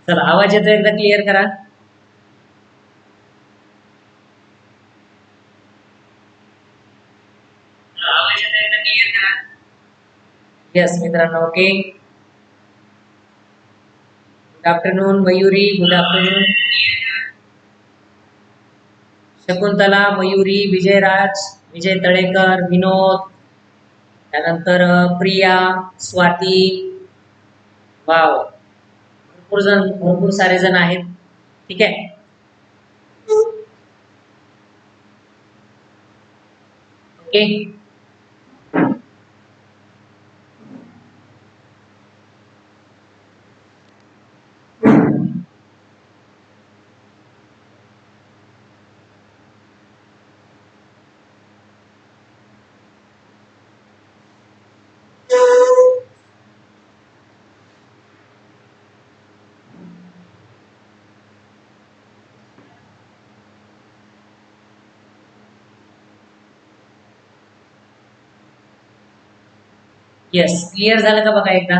चला आवाज येतो एकदा क्लिअर करा. आवाज येतो एकदा क्लिअर करा. यस मित्रांनो, okay. Good afternoon Mayuri, good afternoon Shakuntala, Mayuri, Vijayraj, Vijay Talekar, Vinod, त्यानंतर प्रिया, स्वाती. वाव, भरपूर सारे जण आहेत. ठीक आहे. ओके. येस, क्लिअर झालं का बघा एकदा.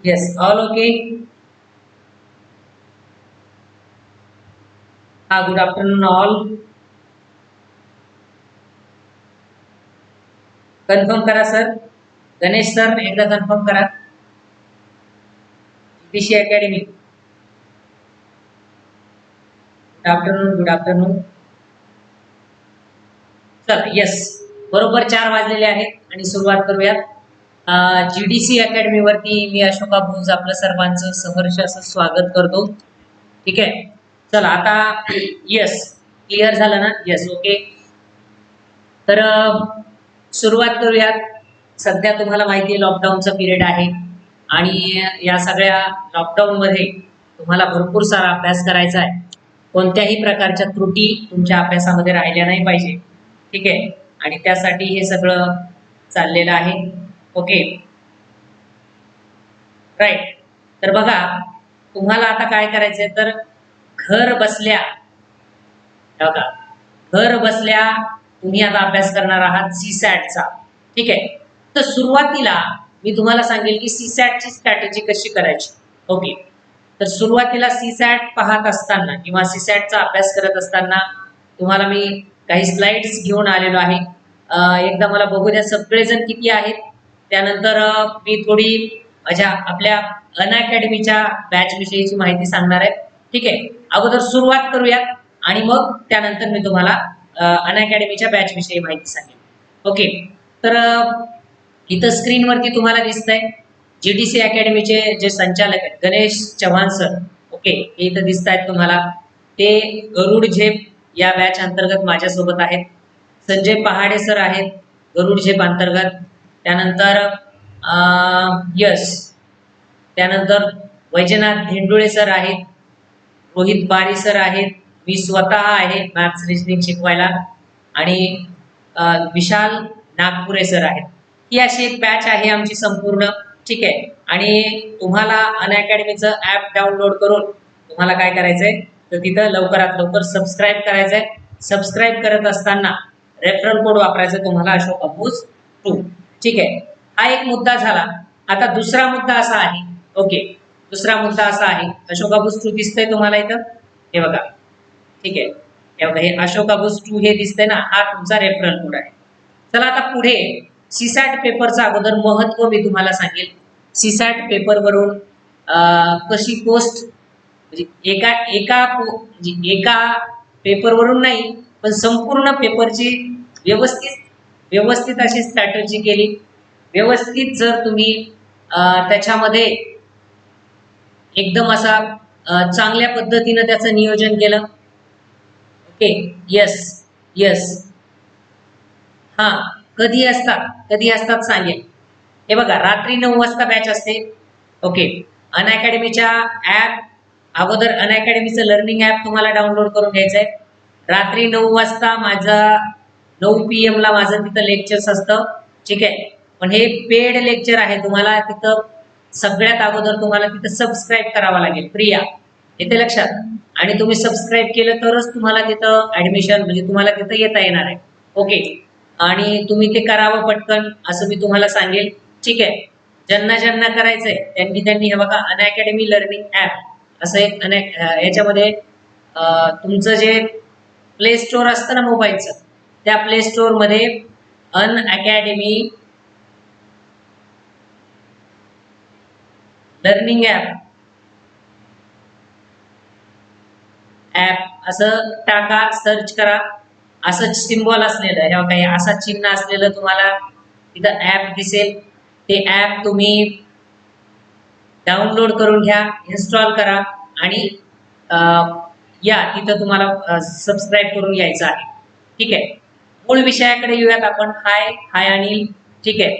Yes, all okay. हा, गुड आफ्टरनून ऑल. कन्फर्म करा सर. गणेश सर एकदा कन्फर्म करा. GDC academy. Good afternoon, good afternoon. चला, येस, बरोबर 4 वाजलेले आहेत आणि सुरुवात करूयात. जीडीसी अकॅडमी वरती मी अशोका भुज आपलं सर्वांचं सहर्ष असं स्वागत करतो. ठीक आहे. चला आता येस, क्लिअर झालं ना. Yes, okay. तर सुरुवात करूयात. सध्या तुम्हाला माहिती आहे लॉकडाऊनचा पिरियड आहे आणि या सगळ्या लॉकडाऊन मध्ये तुम्हाला भरपूर सारा अभ्यास करायचा आहे. कोणत्याही प्रकारच्या त्रुटी तुमच्या अभ्यासामध्ये राहिल्या नाही पाहिजे. ठीक आहे. आणि त्यासाठी हे सगळं चाललेलं आहे. Okay, right. तर बघा, तुम्हाला आता काय करायचंय, तर घर बसल्या बघा, घर बसल्या तुम्ही आता अभ्यास करणार आहात सीसॅटचा. ठीक आहे. तर सुरुवातीला मी तुम्हाला सांगेल की सीसॅटची स्ट्रॅटेजी कशी करायची. ओके. तर सुरुवातीला सीसॅट पाहत असताना किंवा सीसॅटचा अभ्यास करत असताना तुम्हाला मी काही स्लाइड्स घेऊन आलेलो आहे. एकदा मला बघू द्या सगळेजण किती आहेत. त्यानंतर मी थोडी माझ्या आपल्या अनअकॅडमीच्या बॅच विषयीची माहिती सांगणार आहे. ठीक आहे. अगोदर सुरुवात करूयात आणि मग त्यानंतर मी तुम्हाला अनअकॅडमीच्या बॅच विषयी माहिती सांगेन. ओके. तर इथं स्क्रीनवरती तुम्हाला दिसतंय जीडीसी अकॅडमीचे जे संचालक आहेत गणेश चव्हाण सर. ओके, हे इथं दिसत आहेत तुम्हाला. ते गरुड झेप या बॅच अंतर्गत माझ्यासोबत आहेत. संजय पहाडे सर आहेत गरुड झेप अंतर्गत. त्यानंतर यस, त्यानंतर वैजनाथ धेंडुळे सर आहेत, रोहित बारी सर आहेत, मी स्वतः आहे मॅथ्स रिजनिंग शिकवायला, आणि विशाल नागपुरे सर आहेत. ही अशी एक बॅच आहे आमची संपूर्ण. ठीक आहे. आणि तुम्हाला अनअकॅडमीचं ॲप डाउनलोड करून तुम्हाला काय करायचंय, तर तिथं लवकरात लवकर सबस्क्राईब करायचंय. सबस्क्राईब करत असताना रेफरल कोड वापरायचा तुम्हाला अशोक अबूज 2. ठीक आहे. हा एक मुद्दा झाला. आता दुसरा मुद्दा असा आहे. ओके, दुसरा मुद्दा असा आहे, अशोक अबूज 2 दिसतंय तुम्हाला इथं, हे बघा. ठीक आहे. हे बघा, हे अशोक अबूज 2 हे दिसतंय ना, हा तुमचा रेफरल कोड आहे. चला आता पुढे सीसॅट पेपरचं अगोदर महत्व मी तुम्हाला सांगेल. सीसॅट पेपरवरून कशी पोस्ट, म्हणजे एका एका एका पेपरवरून नाही, पण संपूर्ण पेपरची व्यवस्थित अशी स्ट्रॅटेजी केली. व्यवस्थित जर तुम्ही त्याच्यामध्ये एकदम असा चांगल्या पद्धतीनं त्याचं नियोजन केलं. ओके. Yes, yes. हा, कधी असतात सांगेल. हे बघा, रात्री 9 वाजता बॅच असते. ओके. अनअकॅडमीच्या ॲप अगोदर अनअकॅडमीचं लर्निंग ॲप तुम्हाला डाउनलोड करून घ्यायचंय. रात्री 9 वाजता माझा 9 PM ला माझं तिथं लेक्चर्स असतं. ठीक आहे. पण हे पेड लेक्चर आहे. तुम्हाला तिथं सगळ्यात अगोदर तुम्हाला तिथं सबस्क्राईब करावं लागेल. प्रिया, येते लक्षात. आणि तुम्ही सबस्क्राईब केलं तरच तुम्हाला तिथं ऍडमिशन, म्हणजे तुम्हाला तिथं येता येणार आहे. ओके. आणि तुम्ही ते करावं पटकन असं मी तुम्हाला सांगेल. ठीक आहे. ज्यांना ज्यांना करायचंय त्यांनी त्यांनी हे बघा अनअकॅडमी लर्निंग ऍप असं एक याच्यामध्ये तुमचं जे प्ले स्टोअर असतं ना मोबाईलचं, त्या प्ले स्टोअर मध्ये अनअकॅडमी लर्निंग ऍप असं टाका, सर्च करा. असं सिम्बॉल असलेलं हे काही असा चिन्ह असलेलं तुम्हाला तिथं ऍप दिसेल. ते ऍप तुम्ही डाउनलोड करून घ्या, इन्स्टॉल करा आणि या तिथं तुम्हाला सबस्क्राईब करून यायचं आहे. ठीक आहे. मूळ विषयाकडे येऊयात आपण. हाय हाय अनिल. ठीक आहे.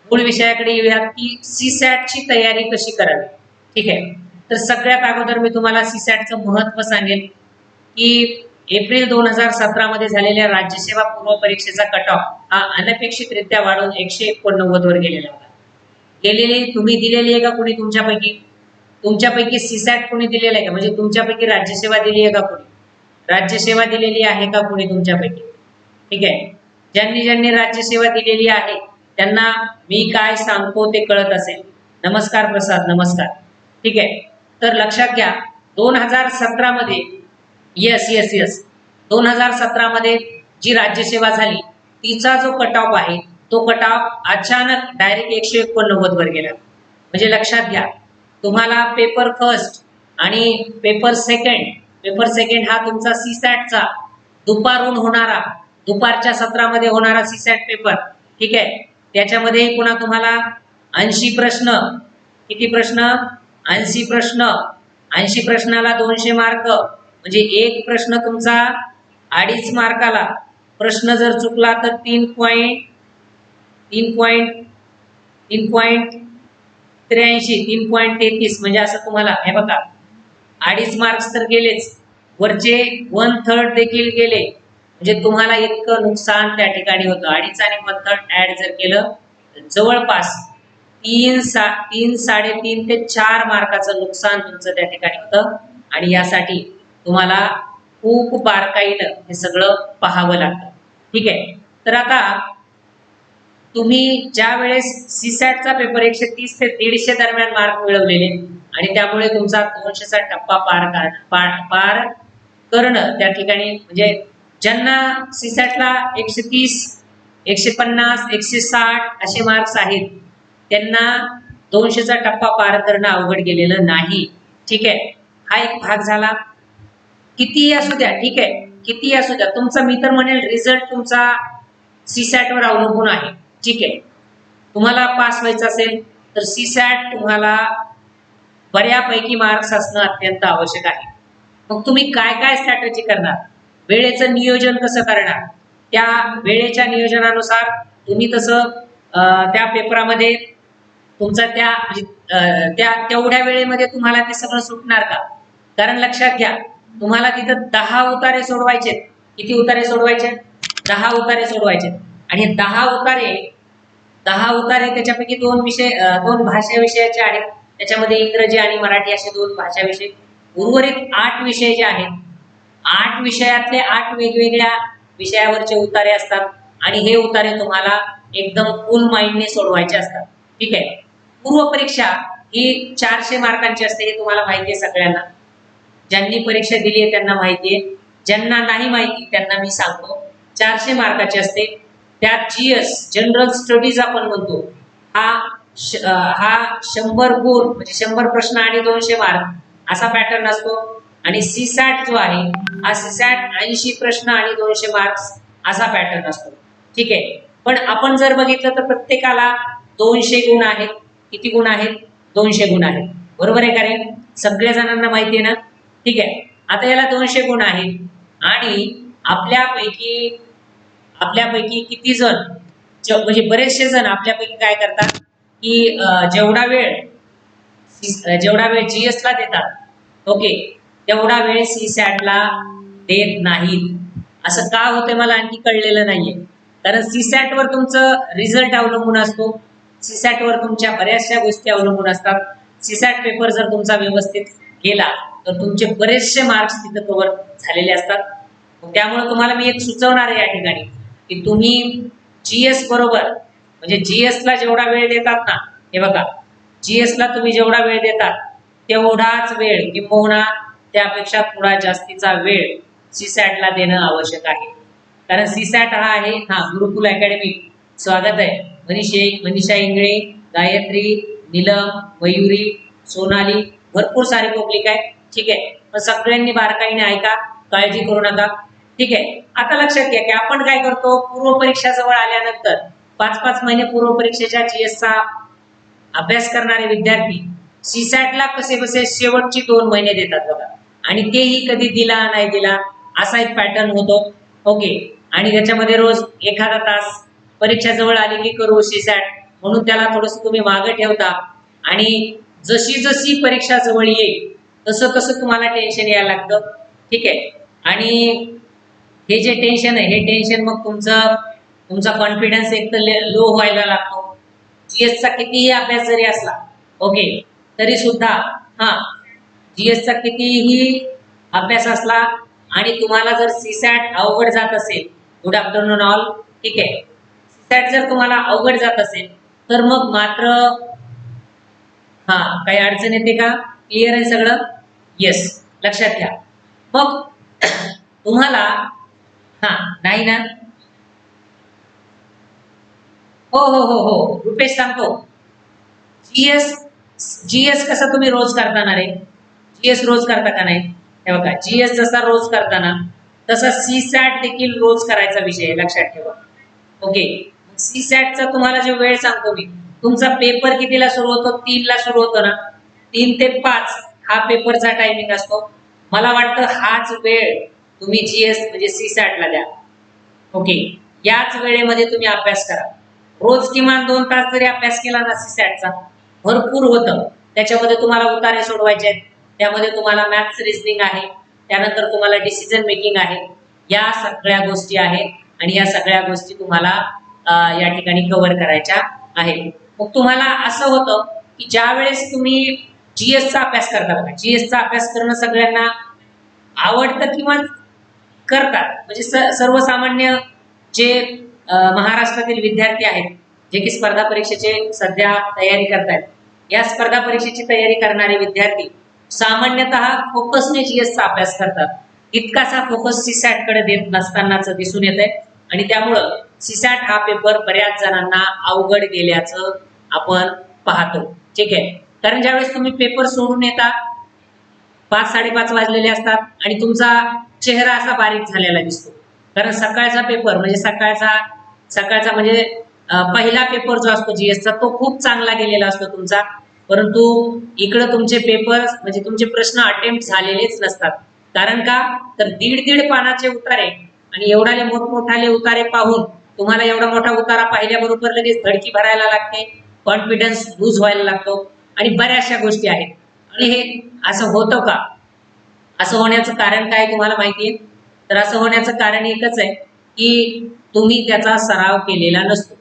मूळ विषयाकडे येऊयात की सीसॅटची तयारी कशी करावी. ठीक आहे. तर सगळ्यात अगोदर मी तुम्हाला सीसॅटचं महत्त्व सांगेन की एप्रिल 2017 मध्ये झालेल्या राज्यसेवा पूर्व परीक्षेचा कट ऑफ हा अनपेक्षितरित्या वाढून 189 वर गेलेला होता. गेलेली तुम्ही दिलेली आहे का कुणी तुमच्यापैकी सीसॅट कुणी दिलेलं आहे का? म्हणजे तुमच्यापैकी राज्यसेवा दिली आहे का कुणी? राज्यसेवा दिलेली आहे का कुणी तुमच्यापैकी? ठीक आहे. ज्यांनी ज्यांनी राज्यसेवा दिलेली आहे त्यांना मी काय सांगतो ते कळत असेल. नमस्कार प्रसाद, नमस्कार. ठीक आहे. तर लक्षात घ्या 2017 मध्ये येस येस येस 2017 मध्ये जी राज्यसेवा झाली तिचा जो कट ऑफ आहे तो कट ऑफ अचानक डायरेक्ट 189 वर गेला. म्हणजे लक्षात घ्या तुम्हाला पेपर फर्स्ट आणि पेपर सेकंड हा तुमचा सीसॅटचा दुपारच्या सत्रामध्ये होणारा सीसॅट पेपर. ठीक आहे. त्याच्यामध्ये पुन्हा तुम्हाला 80 प्रश्न, किती प्रश्न? 80 प्रश्न. 80 प्रश्नाला 200 मार्क, म्हणजे एक प्रश्न तुमचा 2.5 मार्काला. प्रश्न जर चुकला तर 3.33 म्हणजे असं तुम्हाला हे बघा 2.5 मार्क्स तर गेलेच, वरचे 1/3 देखील गेले. म्हणजे तुम्हाला इतकं नुकसान त्या ठिकाणी होतं. 2.5 आणि 1/3 ऍड जर केलं जवळपास 3 ते 4 मार्काचं नुकसान तुमचं त्या ठिकाणी होतं. आणि यासाठी तुम्हाला खूप बारकाईनं हे सगळं पाहावं लागतं. ठीक आहे. तर आता तुम्ही ज्या वेळेस सीसॅटचा पेपर 130 ते 150 दरम्यान मार्क मिळवलेले आणि त्यामुळे तुमचा 200चा टप्पा पार करणं त्या ठिकाणी, म्हणजे ज्यांना सीसॅटला 130, 150, 160 असे मार्क्स आहेत त्यांना 200चा टप्पा पार करणं अवघड गेलेलं नाही. ठीक आहे. हा एक भाग झाला. कितीही असू द्या. ठीक आहे. कितीही असू द्या तुमचा, मी तर म्हणेल रिझल्ट तुमचा सीसॅट वर अवलंबून आहे. ठीक आहे. तुम्हाला पास व्हायचं असेल तर सीसॅट तुम्हाला बऱ्यापैकी मार्क्स असणं अत्यंत आवश्यक आहे. मग तुम्ही काय काय स्ट्रॅटेजी करणार, वेळेचं नियोजन कसं करणार, त्या वेळेच्या नियोजनानुसार तुम्ही तसं त्या पेपरामध्ये तुमचा त्या तेवढ्या वेळेमध्ये तुम्हाला ते सगळं सुटणार का? कारण लक्षात घ्या तुम्हाला तिथं 10 उतारे सोडवायचे. किती उतारे सोडवायचे? 10 उतारे सोडवायचे. आणि 10 उतारे त्याच्यापैकी 2 भाषा विषयाचे आहेत. त्याच्यामध्ये इंग्रजी आणि मराठी असे 2 भाषा विषय. उर्वरित 8 विषय जे आहेत, 8 विषयातले 8 वेगवेगळ्या विषयावरचे उतारे असतात आणि हे उतारे तुम्हाला एकदम फुल माइंडने सोडवायचे असतात. ठीक आहे. पूर्व परीक्षा ही 400 मार्कांची असते, हे तुम्हाला माहिती आहे सगळ्यांना. ज्यांनी परीक्षा दिली आहे त्यांना माहिती आहे. ज्यांना नाही माहिती त्यांना मी सांगतो 400 मार्काची असते. त्यात जीएस जनरल स्टडीज आपण म्हणतो हा 100 गुण म्हणजे 100 प्रश्न आणि 200 मार्क असा पॅटर्न असतो. आणि सीसॅट जो आहे हा सीसॅट 80 प्रश्न आणि 200 मार्क्स असा पॅटर्न असतो. ठीक आहे. पण आपण जर बघितलं तर प्रत्येकाला 200 गुण आहेत. किती गुण आहेत? 200 गुण आहेत. बरोबर आहे का रे? सगळ्या जणांना माहिती आहे ना? ठीक आहे. आता याला 200 गुण आहेत आणि आपल्यापैकी किती जण, म्हणजे बरेचसे जण आपल्यापैकी काय करतात की जेवढा वेळ जीएस ला देतात, ओके, तेवढा वेळ सीसॅटला देत नाहीत. असं का होतंय मला आणखी कळलेलं नाहीये. कारण सीसॅट वर तुमचं रिझल्ट अवलंबून असतो. सीसॅट वर तुमच्या बऱ्याचशा गोष्टी अवलंबून असतात. सीसॅट पेपर जर तुमचा व्यवस्थित गेला तर तुमचे बरेचसे मार्क्स तिथं कव्हर झालेले असतात. त्यामुळे तुम्हाला मी एक सुचवणार आहे या ठिकाणी की तुम्ही जीएस बरोबर म्हणजे जीएस ला जेवढा वेळ देतात ना, हे बघा, जीएस ला तुम्ही जेवढा वेळ देतात तेवढाच वेळ किंबहुना त्यापेक्षा थोडा जास्तीचा वेळ सीसॅट ला देणं आवश्यक आहे. कारण सीसॅट हा आहे, गुरुकुल अकॅडमी, स्वागत आहे. मनीषा इंगळे, गायत्री, नीलम, मयुरी, सोनाली, भरपूर सारी पब्लिक आहे. ठीक आहे, पण सगळ्यांनी बारकाईने ऐका, काळजी करू नका. ठीक आहे, आता लक्षात घ्या की आपण काय करतो, पूर्व परीक्षा जवळ आल्यानंतर 5-5 महिने पूर्व परीक्षेच्या जीएसचा अभ्यास करणारे विद्यार्थी सीसॅट ला कसे बसे शेवटची 2 महिने देतात बघा, आणि तेही कधी दिला नाही दिला असा एक पॅटर्न होतो. ओके, आणि त्याच्यामध्ये रोज एखादा तास परीक्षा जवळ आली की करू सीसॅट म्हणून त्याला थोडस तुम्ही मागे ठेवता, आणि जशी जशी परीक्षा जवळ येईल तसं तसं तुम्हाला टेन्शन यायला लागतं. ठीक आहे, आणि हे जे टेन्शन आहे, हे टेन्शन मग तुमचा कॉन्फिडन्स एक तर लो व्हायला लागतो. जीएसचा कितीही अभ्यास जरी असला, ओके, तरी सुद्धा जीएसचा कितीही अभ्यास असला आणि तुम्हाला जर सीसॅट अवघड जात असेल, गुड आफ्टरनून ऑल, ठीक आहे, सीसॅट जर तुम्हाला अवघड जात असेल तर मग मात्र काही अडचण येते का? क्लिअर आहे सगळं? येस, लक्षात घ्या. मग तुम्हाला नाही ना, हो हो हो हो रुपेश सांगतो. जीएस जीएस कसं तुम्ही रोज करताना रे, जीएस रोज करता का नाही? हे बघा, जीएस जसा रोज करताना तसा सीसॅट देखील रोज करायचा विषय आहे, लक्षात ठेवा. ओके, सीसॅटचा तुम्हाला जो वेळ सांगतो मी, तुमचा पेपर कितीला सुरू होतो? 3 ला सुरू होतो ना, 3 ते 5 हा पेपरचा टायमिंग असतो. मला वाटतं हाच वेळ तुम्ही जीएस म्हणजे सीसॅट ला द्या. ओके, याच वेळेमध्ये तुम्ही अभ्यास करा. रोज किमान 2 तास जरी अभ्यास केला ना सीसॅटचा, भरपूर होतं. त्याच्यामध्ये तुम्हाला उतारे सोडवायचे आहेत, त्यामध्ये तुम्हाला मॅथ्स रिझनिंग आहे, त्यानंतर तुम्हाला डिसिजन मेकिंग आहे, या सगळ्या गोष्टी आहेत आणि या सगळ्या गोष्टी तुम्हाला या ठिकाणी कव्हर करायच्या आहेत. मग तुम्हाला असं होतं की ज्या वेळेस तुम्ही जीएसचा अभ्यास करता बघा, जीएसचा अभ्यास करणं सगळ्यांना आवडतं किंवा करतात, म्हणजे सर्वसामान्य जे महाराष्ट्रातील विद्यार्थी आहेत, जे की स्पर्धा परीक्षेचे सध्या तयारी करतायत, या स्पर्धा परीक्षेची तयारी करणारे विद्यार्थी सामान्यतः फोकसने जीएसचा अभ्यास करतात. इतकासा फोकस सीसॅट कडे देत नसतानाच दिसून येत आहे, आणि त्यामुळं सीसॅट हा पेपर बऱ्याच जणांना अवघड गेल्याचं आपण पाहतो. ठीक आहे, कारण ज्यावेळेस तुम्ही पेपर सोडून येता 5-5:30 वाजलेले असतात आणि तुमचा चेहरा असा बारीक झालेला दिसतो, कारण सकाळचा पेपर म्हणजे सकाळचा म्हणजे पहिला पेपर जो असतो जीएसचा, तो खूप चांगला गेलेला असतो तुमचा, परंतु इकडे तुमचे पेपर म्हणजे तुमचे प्रश्न अटेम्प्ट झालेलेच नसतात. कारण का, तर 1.5 पानाचे उतारे आणि एवढाले मोठमोठाले उतारे पाहून तुम्हाला एवढा मोठा उतारा पाहिल्याबरोबर लगेच धडकी भरायला लागते, कॉन्फिडन्स लूज व्हायला लागतो, आणि बऱ्याचशा गोष्टी आहेत. आणि हे असं होतं का? असं होण्याचं कारण काय तुम्हाला माहिती आहे? तर असं होण्याचं कारण एकच आहे की तुम्ही त्याचा सराव केलेला नसतो.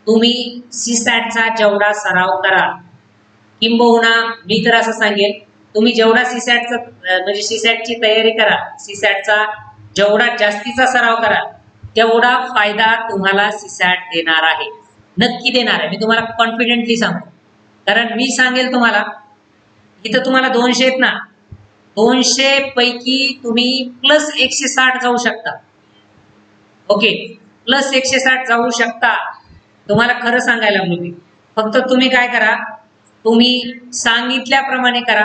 तुम्ही सीसॅटचा जेवढा सराव करा, किंबहुना मी तर असं सांगेन, तुम्ही जेवढा सीसॅटचा म्हणजे सीसॅटची तयारी करा, सीसॅटचा जेवढा जास्तीचा सराव करा, तेवढा फायदा तुम्हाला सीसॅट देणार आहे, नक्की देणार आहे. मी तुम्हाला कॉन्फिडेंटली सांगतो, कारण मी सांगेल तुम्हाला, इथं तुम्हाला 200 आहेत ना, 200 पैकी तुम्ही प्लस 160 जाऊ शकता. ओके, प्लस 160 जाऊ शकता. तुम्हाला खरं सांगायला मी, फक्त तुम्ही काय करा, तुम्ही सांगितल्याप्रमाणे करा,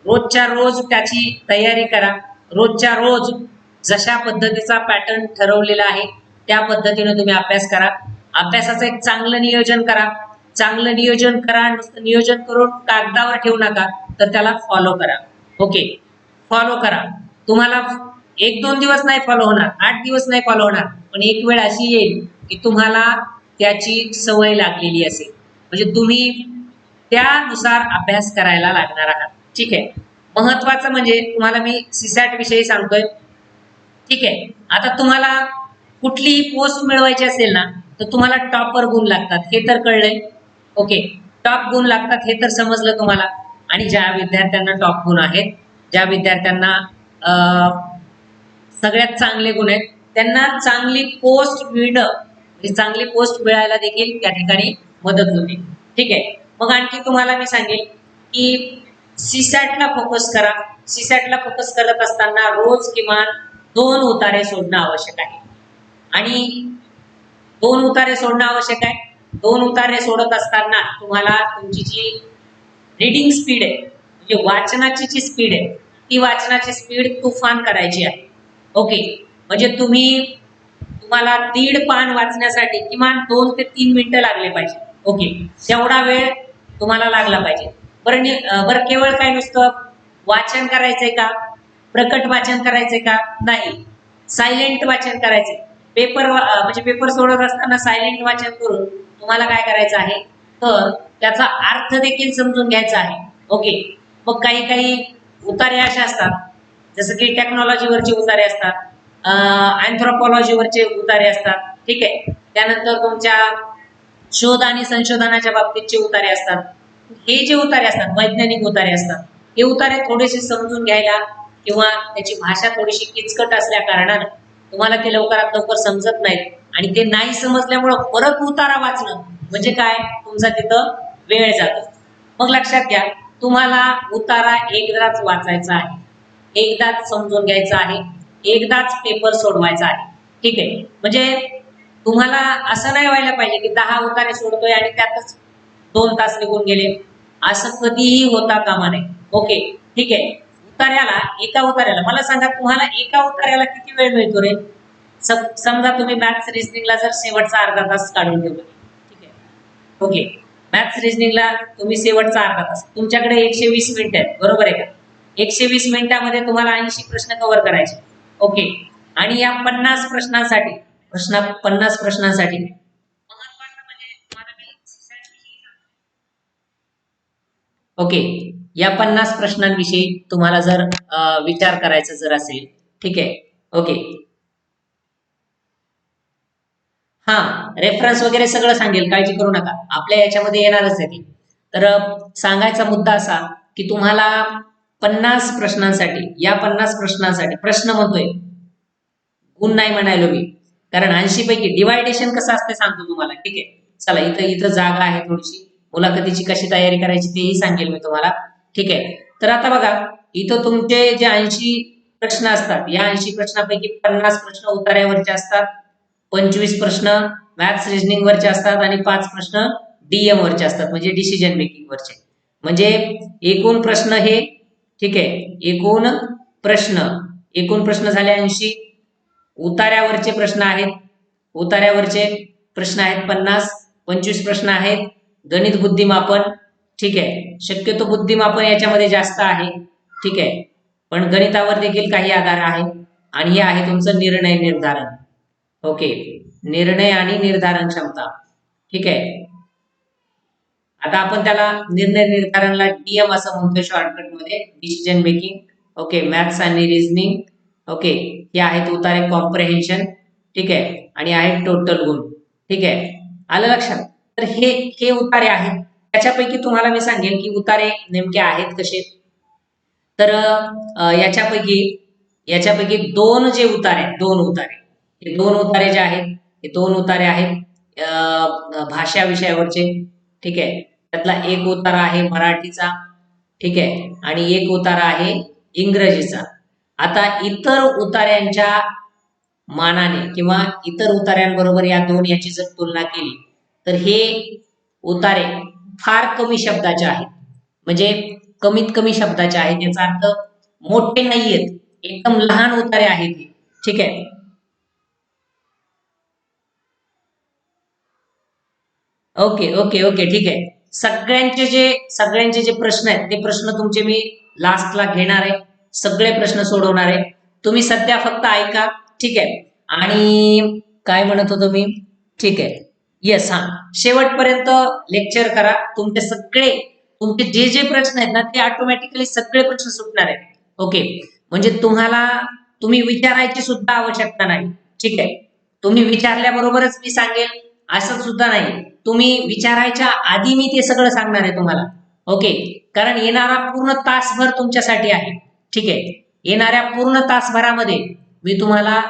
रोजच्या रोज त्याची तयारी करा, रोजच्या रोज जशा पद्धतीचा पॅटर्न ठरवलेला आहे त्या पद्धतीने तुम्ही अभ्यास करा. अभ्यासाचं एक चांगलं नियोजन करा. चांगलं नियोजन करा, नुसतं नियोजन करून कागदावर ठेवू नका, तर त्याला फॉलो करा. ओके, फॉलो करा. तुम्हाला 1-2 दिवस नाही फॉलो होणार, 8 दिवस नाही फॉलो होणार, पण एक वेळ अशी येईल की तुम्हाला त्याची सवय लागलेली असेल, म्हणजे तुम्ही त्यानुसार अभ्यास करायला लागणार आहात. ठीक आहे, महत्वाचं म्हणजे तुम्हाला मी सीसॅट विषयी सांगतोय. ठीक आहे, आता तुम्हाला कुठलीही पोस्ट मिळवायची असेल ना, तर तुम्हाला टॉपर गुण लागतात, हे तर कळलंय. ओके, टॉप गुण लागतात हे तर समजलं तुम्हाला. आणि ज्या विद्यार्थ्यांना टॉप गुण आहेत, ज्या विद्यार्थ्यांना सगळ्यात चांगले गुण आहेत, त्यांना चांगली पोस्ट मिळणं, म्हणजे चांगली पोस्ट मिळायला देखील त्या ठिकाणी मदत होते. ठीक आहे. मग आणखी तुम्हाला मी सांगेल की सीसॅटला फोकस करा. सीसॅटला फोकस करत असताना रोज किमान 2 उतारे सोडणं आवश्यक आहे. आणि 2 उतारे सोडणं आवश्यक आहे. 2 उतारे सोडत असताना तुम्हाला तुमची जी रीडिंग स्पीड आहे, म्हणजे वाचनाची जी स्पीड आहे, ती वाचनाची स्पीड तुफान करायची आहे. ओके. म्हणजे तुम्हाला 1.5 पान वाचण्यासाठी किमान 2 ते 3 मिनिटं लागले पाहिजे. ओके. तेवढा वेळ तुम्हाला लागला पाहिजे. बरं केवळ काय नुसतं वाचन करायचंय का? प्रकट वाचन करायचंय का? नाही. सायलेंट वाचन करायचंय. म्हणजे पेपर सोडत असताना सायलेंट वाचन करून तुम्हाला काय करायचं आहे, तर त्याचा अर्थ देखील समजून घ्यायचा आहे. ओके. मग काही काही उतारे असे असतात, जसं की टेक्नॉलॉजीवरचे उतारे असतात, अँथ्रोपॉलॉजीवरचे उतारे असतात. ठीक आहे. त्यानंतर तुमच्या शोध आणि संशोधनाच्या बाबतीतचे उतारे असतात. हे जे उतारे असतात, वैज्ञानिक उतारे असतात, हे उतारे थोडेसे समजून घ्यायला किंवा त्याची भाषा थोडीशी किचकट असल्या कारणानं तुम्हाला ते लवकरात लवकर समजत नाहीत. आणि ते नाही समजल्यामुळं परत उतारा वाचणं म्हणजे काय, तुमचा तिथं वेळ जातो. मग लक्षात घ्या, तुम्हाला उतारा एकदाच वाचायचा आहे, एकदाच समजून घ्यायचा आहे, एकदाच पेपर सोडवायचा आहे. ठीक आहे. म्हणजे तुम्हाला असं नाही व्हायला पाहिजे की 10 उतारे सोडतोय आणि त्यातच 2 तास निघून गेले. असं कधीही होता कामा नये. ओके. ठीक आहे. एका उतार्याला मला सांगा, तुम्हाला एका उतार्याला किती वेळ मिळतो रे? समजा तुम्ही मॅथ्स रिजनिंगला जर शेवटचा अर्धा तास काढून ठेवला. ठीक आहे. ओके. मॅथ्स रिजनिंगला तुम्ही शेवटचा अर्धा तास, तुमच्याकडे 120 मिनिटं आहेत, बरोबर आहे का? 120 मिनिटामध्ये तुम्हाला 80 प्रश्न कव्हर करायचे. ओके. आणि या 50 प्रश्नांसाठी 50 प्रश्नांसाठी महत्त्वाचं म्हणजे तुम्हाला मी ओके, या 50 प्रश्नांविषयी तुम्हाला जर विचार करायचा जर असेल, ठीक आहे. ओके. हा, रेफरन्स वगैरे सगळं सांगेल, काळजी करू नका. आपल्या याच्यामध्ये येणारच आहे ती. तर सांगायचा मुद्दा असा की तुम्हाला 50 प्रश्नांसाठी, या 50 प्रश्नांसाठी प्रश्न म्हणतोय, गुण नाही म्हणायलो मी, कारण 80 पैकी डिवायडेशन कसं असते सांगतो तुम्हाला. ठीक आहे. चला, इथं इथं जागा आहे थोडीशी, मुलाखतीची कशी तयारी करायची तेही सांगेल मी तुम्हाला. ठीक आहे. तर आता बघा, इथं तुमचे जे 80 प्रश्न असतात, या 80 प्रश्नापैकी 50 प्रश्न उतार्यावरचे असतात, 25 प्रश्न मॅथ्स रिजनिंग वरचे असतात आणि 5 प्रश्न डीएम वरचे असतात, म्हणजे डिसिजन मेकिंग वरचे. म्हणजे एकूण प्रश्न हे, ठीक आहे, एकूण प्रश्न झाले 80. उतार्यावरचे प्रश्न आहेत, 50. 25 प्रश्न आहेत गणित बुद्धिमापन. ठीक आहे. शक्यतो बुद्धिमापन याच्यामध्ये जास्त आहे. ठीक आहे. पण गणितावर देखील काही आधार आहे. आणि हे आहे तुमचं निर्णय निर्धारण. ओके. निर्णय आणि निर्धारण क्षमता. ठीक आहे. आता आपण त्याला निर्णय निर्धारणला डीएम असं म्हणतोय शॉर्टकट मध्ये, डिसिजन मेकिंग. ओके. मॅथ्स आणि रिझनिंग. ओके. हे आहेत उतारे कॉम्प्रेहेन्शन. ठीक आहे. आणि आहेत टोटल गुण. ठीक आहे. आलं लक्षात? तर हे उतारे आहेत. त्याच्यापैकी तुम्हाला मी सांगेन की उतारे नेमके आहेत कसे. तर याच्यापैकी दोन जे उतारे आहेत, दोन उतारे जे आहेत, हे 2 उतारे आहेत भाषा विषयावरचे. ठीक आहे. त्यातला एक उतारा आहे मराठीचा. ठीक आहे. आणि एक उतारा आहे इंग्रजीचा. आता इतर उतार्यांच्या मानाने किंवा इतर उतार्यांबरोबर या दोन याची जर तुलना केली तर हे उतारे फार कमी शब्दाचे आहेत, म्हणजे कमीत कमी शब्दाचे आहेत. याचा अर्थ मोठे नाहीयेत, एकदम लहान उतारे आहेत. ठीक आहे. Okay okay okay. ठीक आहे. सगळ्यांचे जे प्रश्न आहेत ते प्रश्न तुमचे मी लास्टला घेणार आहे, सगळे प्रश्न सोडवणार आहे. तुम्ही सध्या फक्त ऐका. ठीक आहे. आणि काय म्हणत होतो मी, ठीक आहे, येस, हा, शेवटपर्यंत लेक्चर करा. तुमचे जे जे प्रश्न आहेत ना, ते ऑटोमॅटिकली सगळे प्रश्न सुटणार आहेत. ओके. म्हणजे तुम्ही विचारायची सुद्धा आवश्यकता नाही. ठीक आहे. तुम्ही विचारल्याबरोबरच मी सांगेल असं सुद्धा नाही, तुम्ही विचारायच्या आधी मी ते सगळं सांगणार आहे तुम्हाला. ओके. कारण येणारा पूर्ण तासभर तुमच्यासाठी आहे. ठीक आहे. येणाऱ्या पूर्ण तासभरामध्ये मी तुम्हाला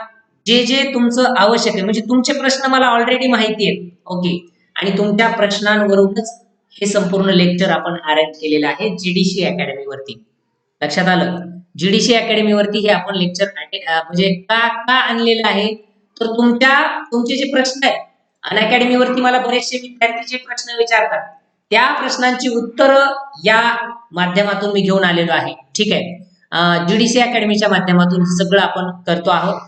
जे जे तुमचं आवश्यक आहे, म्हणजे तुमचे प्रश्न मला ऑलरेडी माहिती आहेत. ओके. आणि तुमच्या प्रश्नांवरूनच हे संपूर्ण लेक्चर आपण अरेंज केलेलं आहे जीडीसी अकॅडमी वरती. लक्षात आलं? जीडीसी अकॅडमी वरती हे आपण लेक्चर म्हणजे का का आणलेलं आहे, तर तुमचे जे प्रश्न आहेत अनअकॅडमी वरती मला बरेचसे विद्यार्थी जे प्रश्न विचारतात त्या प्रश्नांची उत्तरं या माध्यमातून मी घेऊन आलेलो आहे. ठीक आहे. जीडीसी अकॅडमीच्या माध्यमातून सगळं आपण करतो आहोत.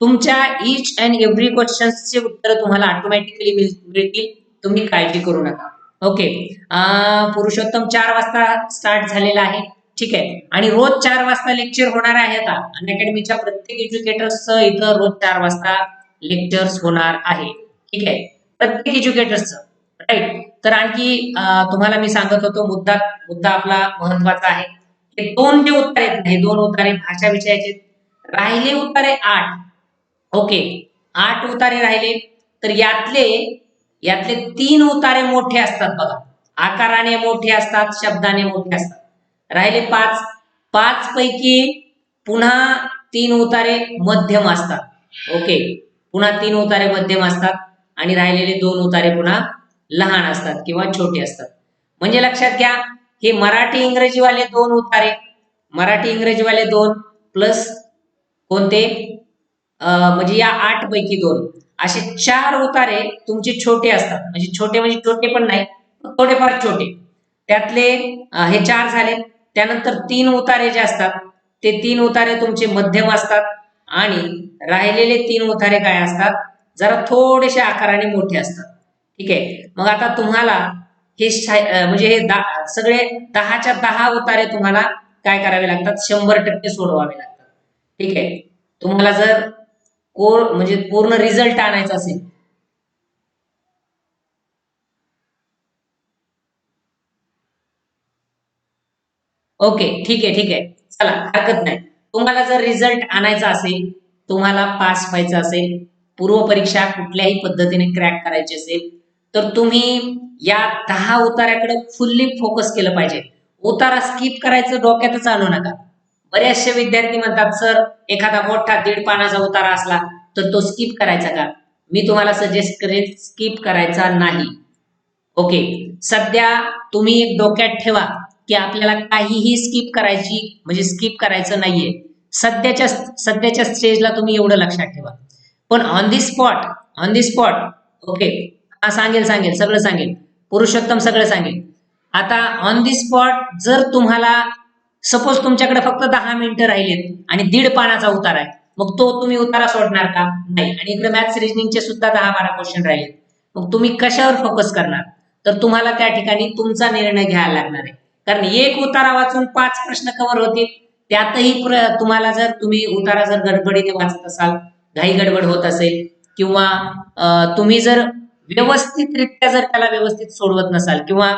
तुमच्या ईच अँड एव्हरी क्वेश्चन्सचे उत्तर तुम्हाला ऑटोमॅटिकली मिळतील. तुम्ही काळजी करू नका. ओके. पुरुषोत्तम 4 वाजता स्टार्ट झालेला आहे. ठीक आहे. आणि रोज 4 वाजता लेक्चर होणार आहे. आता अनअकॅडमीच्या प्रत्येक एज्युकेटर्सचं इथं रोज 4 वाजता लेक्चर्स होणार आहे. ठीक आहे. प्रत्येक एज्युकेटर्सचं. राईट. तर आणखी तुम्हाला मी सांगत होतो मुद्दा आपला महत्वाचा आहे. हे 2 जे उत्तर आहेत, हे 2 उत्तरे भाषा विषयाचे, राहिले उत्तरे 8. ओके. 8 उतारे राहिले. तर यातले 3 उतारे मोठे असतात बघा. आकाराने मोठे असतात, शब्दाने मोठे असतात. राहिले 5 पैकी पुन्हा 3 उतारे मध्यम असतात. ओके. पुन्हा 3 उतारे मध्यम असतात आणि राहिलेले 2 उतारे पुन्हा लहान असतात किंवा छोटे असतात. म्हणजे लक्षात घ्या, हे मराठी इंग्रजीवाले 2 उतारे, मराठी इंग्रजीवाले 2 प्लस कोणते, म्हणजे या 8 पैकी 2 असे 4 उतारे तुमचे छोटे असतात. म्हणजे छोटे पण नाही, थोडेफार छोटे. त्यातले हे 4 झाले. त्यानंतर 3 उतारे जे असतात ते 3 उतारे तुमचे मध्यम असतात आणि राहिलेले 3 उतारे काय असतात, जरा थोडेसे आकाराने मोठे असतात. ठीक आहे. मग आता तुम्हाला हे म्हणजे हे सगळे 10च्या 10 उतारे तुम्हाला काय करावे लागतात, 100% सोडवावे लागतात. ठीक आहे. तुम्हाला जर म्हणजे पूर्ण रिझल्ट आणायचा असेल, ओके. ठीक आहे. चला, हरकत नाही. तुम्हाला जर रिझल्ट आणायचा असेल, तुम्हाला पास व्हायचं असेल, पूर्व परीक्षा कुठल्याही पद्धतीने क्रॅक करायची असेल, तर तुम्ही या 10 उतार्याकडे फुल्ली फोकस केलं पाहिजे. उतारा स्किप करायचं डोक्यातच आणू नका. बरेचसे विद्यार्थी म्हणतात, सर एखादा मोठा 1.5 पानाचा उतारा असला तर तो स्किप करायचा का? मी तुम्हाला सजेस्ट करेन, स्किप करायचा नाही. ओके. सध्या तुम्ही एक डोक्यात ठेवा की आपल्याला काहीही स्किप करायचं नाहीये. सध्याच्या स्टेजला तुम्ही एवढं लक्षात ठेवा. पण ऑन दी स्पॉट, ओके. हा, सांगेल सगळं सांगेल, पुरुषोत्तम सगळं सांगेल. आता ऑन दी स्पॉट जर तुम्हाला सपोज तुमच्याकडे फक्त 10 मिनिटं राहिलेत आणि 1.5 पानाचा उतारा आहे, मग तो तुम्ही उतारा सोडणार का? नाही. आणि इकडे मॅथ्स रिजनिंगचे सुद्धा 10-12 क्वेश्चन राहिले, मग तुम्ही कशावर फोकस करणार? तर तुम्हाला त्या ठिकाणी तुमचा निर्णय घ्यायला लागणार आहे. कारण एक उतारा वाचून 5 प्रश्न कव्हर होतील. त्यातही तुम्हाला जर तुम्ही उतारा जर गडबडीने वाचत असाल, घाई गडबड होत असेल, किंवा तुम्ही जर व्यवस्थितरित्या जर त्याला व्यवस्थित सोडवत नसाल, किंवा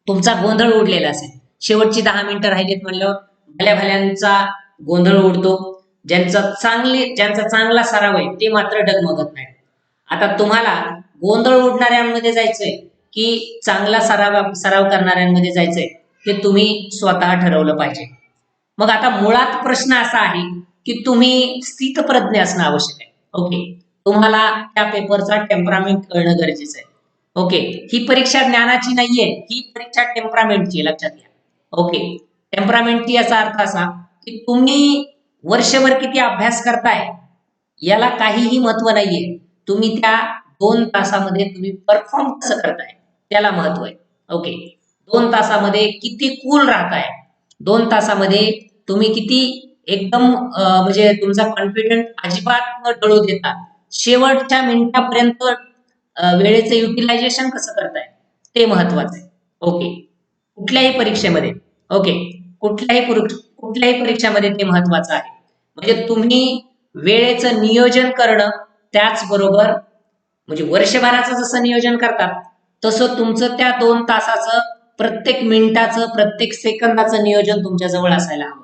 तुमचा गोंधळ उडलेला असेल, शेवटची 10 मिनिटं राहिलीत म्हणल्यावर भल्या भल्यांचा गोंधळ उडतो. ज्यांचा चांगला सराव आहे ते मात्र डगमगत नाही. आता तुम्हाला गोंधळ उडणाऱ्यांमध्ये जायचंय की चांगला सराव करणाऱ्यांमध्ये जायचंय, हे तुम्ही स्वतः ठरवलं पाहिजे. मग आता मुळात प्रश्न असा आहे की तुम्ही स्थितप्रज्ञ असणं आवश्यक आहे. ओके. तुम्हाला त्या पेपरचा टेम्परामेंट कळणं गरजेचं आहे. ओके. ही परीक्षा ज्ञानाची नाहीये, ही परीक्षा टेम्परामेंटची, लक्षात घ्या. ओके. टेम्परामेंटची याचा अर्थ असा की तुम्ही वर्षभर किती अभ्यास करताय याला काहीही महत्व नाहीये. तुम्ही त्या 2 तासामध्ये तुम्ही परफॉर्म कसं करताय त्याला महत्व आहे. ओके. 2 तासामध्ये किती कूल राहताय, 2 तासामध्ये तुम्ही किती एकदम म्हणजे तुमचा कॉन्फिडंट अजिबात न डळू देता शेवटच्या मिनिटापर्यंत वेळेचं युटिलायझेशन कसं करताय ते महत्वाचं आहे. ओके. कुठल्याही परीक्षेमध्ये, ओके, कुठल्याही परीक्षेमध्ये ते महत्वाचं आहे. म्हणजे तुम्ही वेळेचं नियोजन करणं, त्याचबरोबर म्हणजे वर्षभराचं जसं नियोजन करतात तसं तुमचं त्या 2 तासाचं प्रत्येक मिनिटाचं, प्रत्येक सेकंदाचं नियोजन तुमच्या जवळ असायला हवं.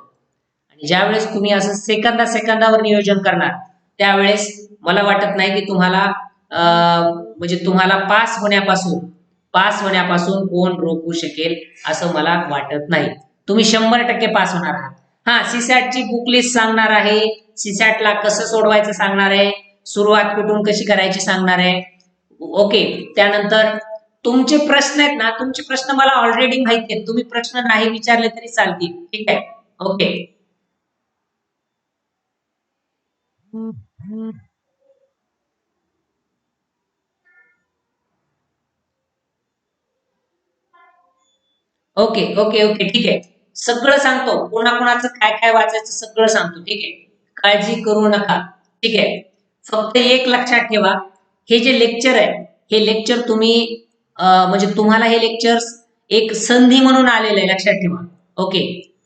आणि ज्यावेळेस तुम्ही असं सेकंदावर नियोजन करणार, त्यावेळेस मला वाटत नाही की तुम्हाला म्हणजे तुम्हाला पास होण्यापासून कोण रोखू शकेल असं मला वाटत नाही. तुम्ही 100% पास होणार आहात. हा, सीसॅटची बुक लिस्ट सांगणार आहे, सीसॅटला कसं सोडवायचं सांगणार आहे, सुरुवात कुठून कशी करायची सांगणार आहे. ओके, त्यानंतर तुमचे प्रश्न आहेत ना, तुमचे प्रश्न मला ऑलरेडी माहिती आहेत, तुम्ही प्रश्न नाही विचारले तरी चालतील. ठीक आहे. ओके. ओके ओके ओके ठीक आहे. सगळं सांगतो, कोणाकोणाचं काय काय वाचायचं सगळं सांगतो. ठीक आहे, काळजी करू नका. ठीक आहे, फक्त एक लक्षात ठेवा, हे जे लेक्चर आहे, हे लेक्चर तुम्ही म्हणजे तुम्हाला हे लेक्चर्स एक संधी म्हणून आलेलं आहे, लक्षात ठेवा. ओके,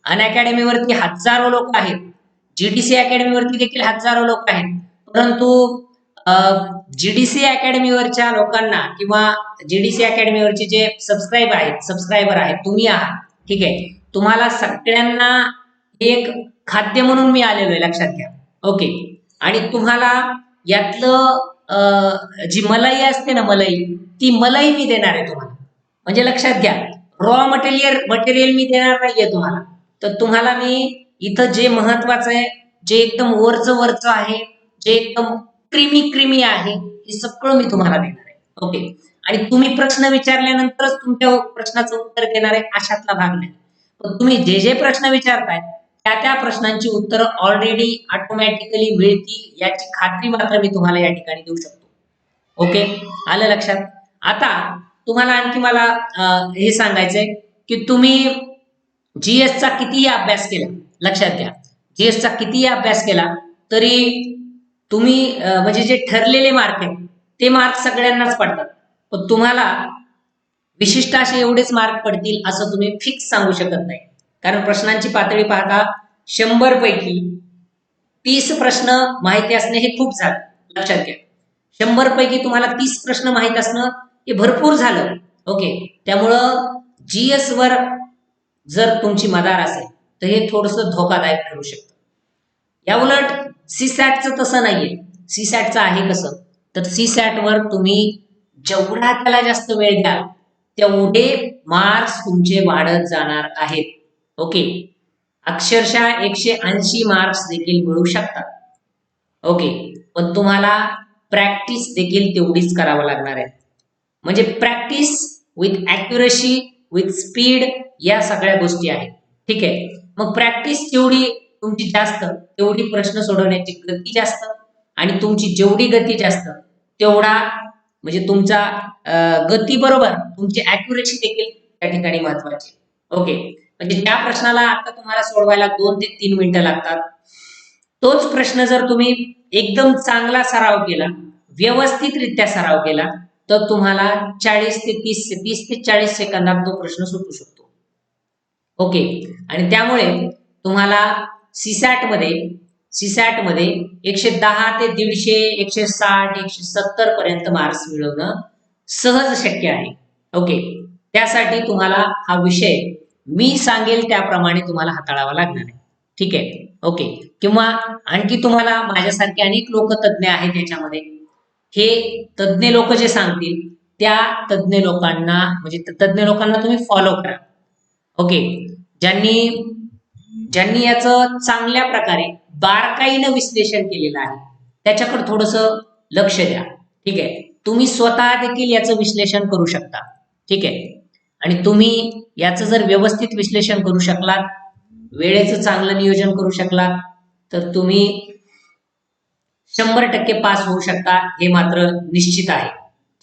अनअकॅडमीवरती हजारो लोक आहेत, जीडीसी अकॅडमीवरती देखील हजारो लोक आहेत, परंतु जीडीसी अकॅडमीवरच्या लोकांना किंवा जीडीसी अकॅडमीवरचे जे सबस्क्रायबर आहेत, तुम्ही आहात. ठीक आहे, तुम्हाला सगळ्यांना एक खाद्य म्हणून मी आलेलो आहे, लक्षात घ्या. ओके, आणि तुम्हाला यातलं जी मलाई असते ना, मलाई, ती मलाई मी देणार आहे तुम्हाला. म्हणजे लक्षात घ्या, रॉ मटेरियल मी देणार नाहीये तुम्हाला. तर तुम्हाला मी इथं जे महत्वाचं आहे, जे एकदम वरचं आहे, जे एकदम क्रीमी आहे, हे सगळं मी तुम्हाला देणार आहे. ओके, आणि तुम्ही प्रश्न विचारल्यानंतरच तुमच्या प्रश्नाचं उत्तर देणार आहे अशातला भाग नाही. पण तुम्ही जे जे प्रश्न विचारताय त्या प्रश्नांची उत्तरं ऑलरेडी ऑटोमॅटिकली मिळतील याची खात्री मात्र मी तुम्हाला या ठिकाणी देऊ शकतो. ओके, आलं लक्षात. आता तुम्हाला आणखी मला हे सांगायचंय की तुम्ही जीएसचा कितीही अभ्यास केला, लक्षात घ्या, जीएसचा कितीही अभ्यास केला तरी तुम्ही म्हणजे जे ठरलेले मार्क आहेत ते मार्क सगळ्यांनाच पडतात, पण तुम्हाला विशिष्ट असे एवढेच मार्क पडतील असं तुम्ही फिक्स सांगू शकत नाही. कारण प्रश्नांची पातळी पाहता 100 पैकी 30 प्रश्न माहिती असणे हे खूप झालं, लक्षात घ्या. 100 पैकी तुम्हाला 30 प्रश्न माहित असणं हे भरपूर झालं. ओके, त्यामुळं जीएस वर जर तुमची मदार असेल तर हे थोडस धोकादायक ठरू शकतं. या उलट सीसॅटचं तसं नाहीये. सीसॅटचं आहे कसं, तर सीसॅट वर तुम्ही जेवढा त्याला जास्त वेळ द्याल तेवढे मार्क्स तुमचे वाढत जाणार आहेत. ओके, अक्षरशः 180 मार्क्स देखील मिळू शकतात. ओके, पण तुम्हाला प्रॅक्टिस देखील तेवढीच करावं लागणार आहे. म्हणजे practice with accuracy, with speed, या सगळ्या गोष्टी आहेत. ठीक आहे, मग प्रॅक्टिस जेवढी तुमची जास्त तेवढी प्रश्न सोडवण्याची गती जास्त, आणि तुमची जेवढी गती जास्त तेवढा म्हणजे तुमचा गती बरोबर तुमची ॲक्युरेसी देखील त्या ठिकाणी महत्वाची. ओके, म्हणजे त्या प्रश्नाला आता तुम्हाला सोडवायला 2 ते 3 मिनिटं लागतात, तोच प्रश्न जर तुम्ही एकदम चांगला सराव केला, व्यवस्थितरित्या सराव केला, तर तुम्हाला 30 ते 40 सेकंदात तो प्रश्न सुटू शकतो. ओके, आणि त्यामुळे तुम्हाला सीसॅट मध्ये 110 ते 150, 160, 170 पर्यंत मार्क्स मिळवणं सहज शक्य आहे. ओके, त्यासाठी तुम्हाला हा विषय मी सांगेल त्याप्रमाणे तुम्हाला हाताळावा लागणार आहे. ठीक आहे. ओके, किंवा आणखी तुम्हाला माझ्यासारखे अनेक लोक तज्ज्ञ आहेत याच्यामध्ये, हे तज्ज्ञ लोक जे सांगतील त्या तज्ज्ञ लोकांना तुम्ही फॉलो करा. ओके, ज्यांनी ज्यांनी याचं चांगल्या प्रकारे बारकाईनं विश्लेषण केलेलं आहे त्याच्याकडे थोडस लक्ष द्या. ठीक आहे, तुम्ही स्वतः देखील याचं विश्लेषण करू शकता. ठीक आहे, आणि तुम्ही याचं जर व्यवस्थित विश्लेषण करू शकलात, वेळेचं चांगलं नियोजन करू शकलात, तर तुम्ही 100% पास होऊ शकता, हे मात्र निश्चित आहे.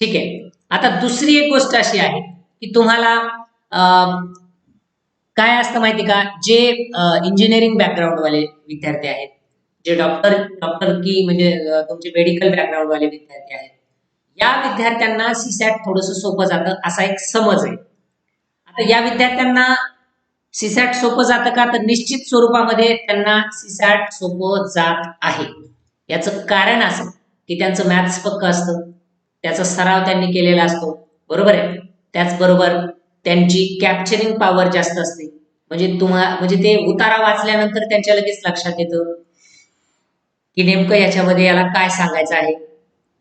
ठीक आहे, आता दुसरी एक गोष्ट अशी आहे की तुम्हाला काय असतं माहिती का, जे इंजिनिअरिंग बॅकग्राऊंड वाले विद्यार्थी आहेत, जे डॉक्टर की म्हणजे तुमचे मेडिकल बॅकग्राऊंड वाले विद्यार्थी आहेत, या विद्यार्थ्यांना सीसॅट थोडंसं सोपं जातं असा एक समज आहे. आता या विद्यार्थ्यांना सीसॅट सोपं जातं का, तर निश्चित स्वरूपामध्ये त्यांना सीसॅट सोपं जात आहे. याचं कारण असं की त्यांचं मॅथ्स पक्क असतं, त्याचा सराव त्यांनी केलेला असतो, बरोबर आहे. त्याचबरोबर त्यांची कॅप्चरिंग पॉवर जास्त असते, म्हणजे ते उतारा वाचल्यानंतर त्यांच्या लगेच लक्षात येतं की नेमकं याच्यामध्ये याला काय सांगायचं आहे.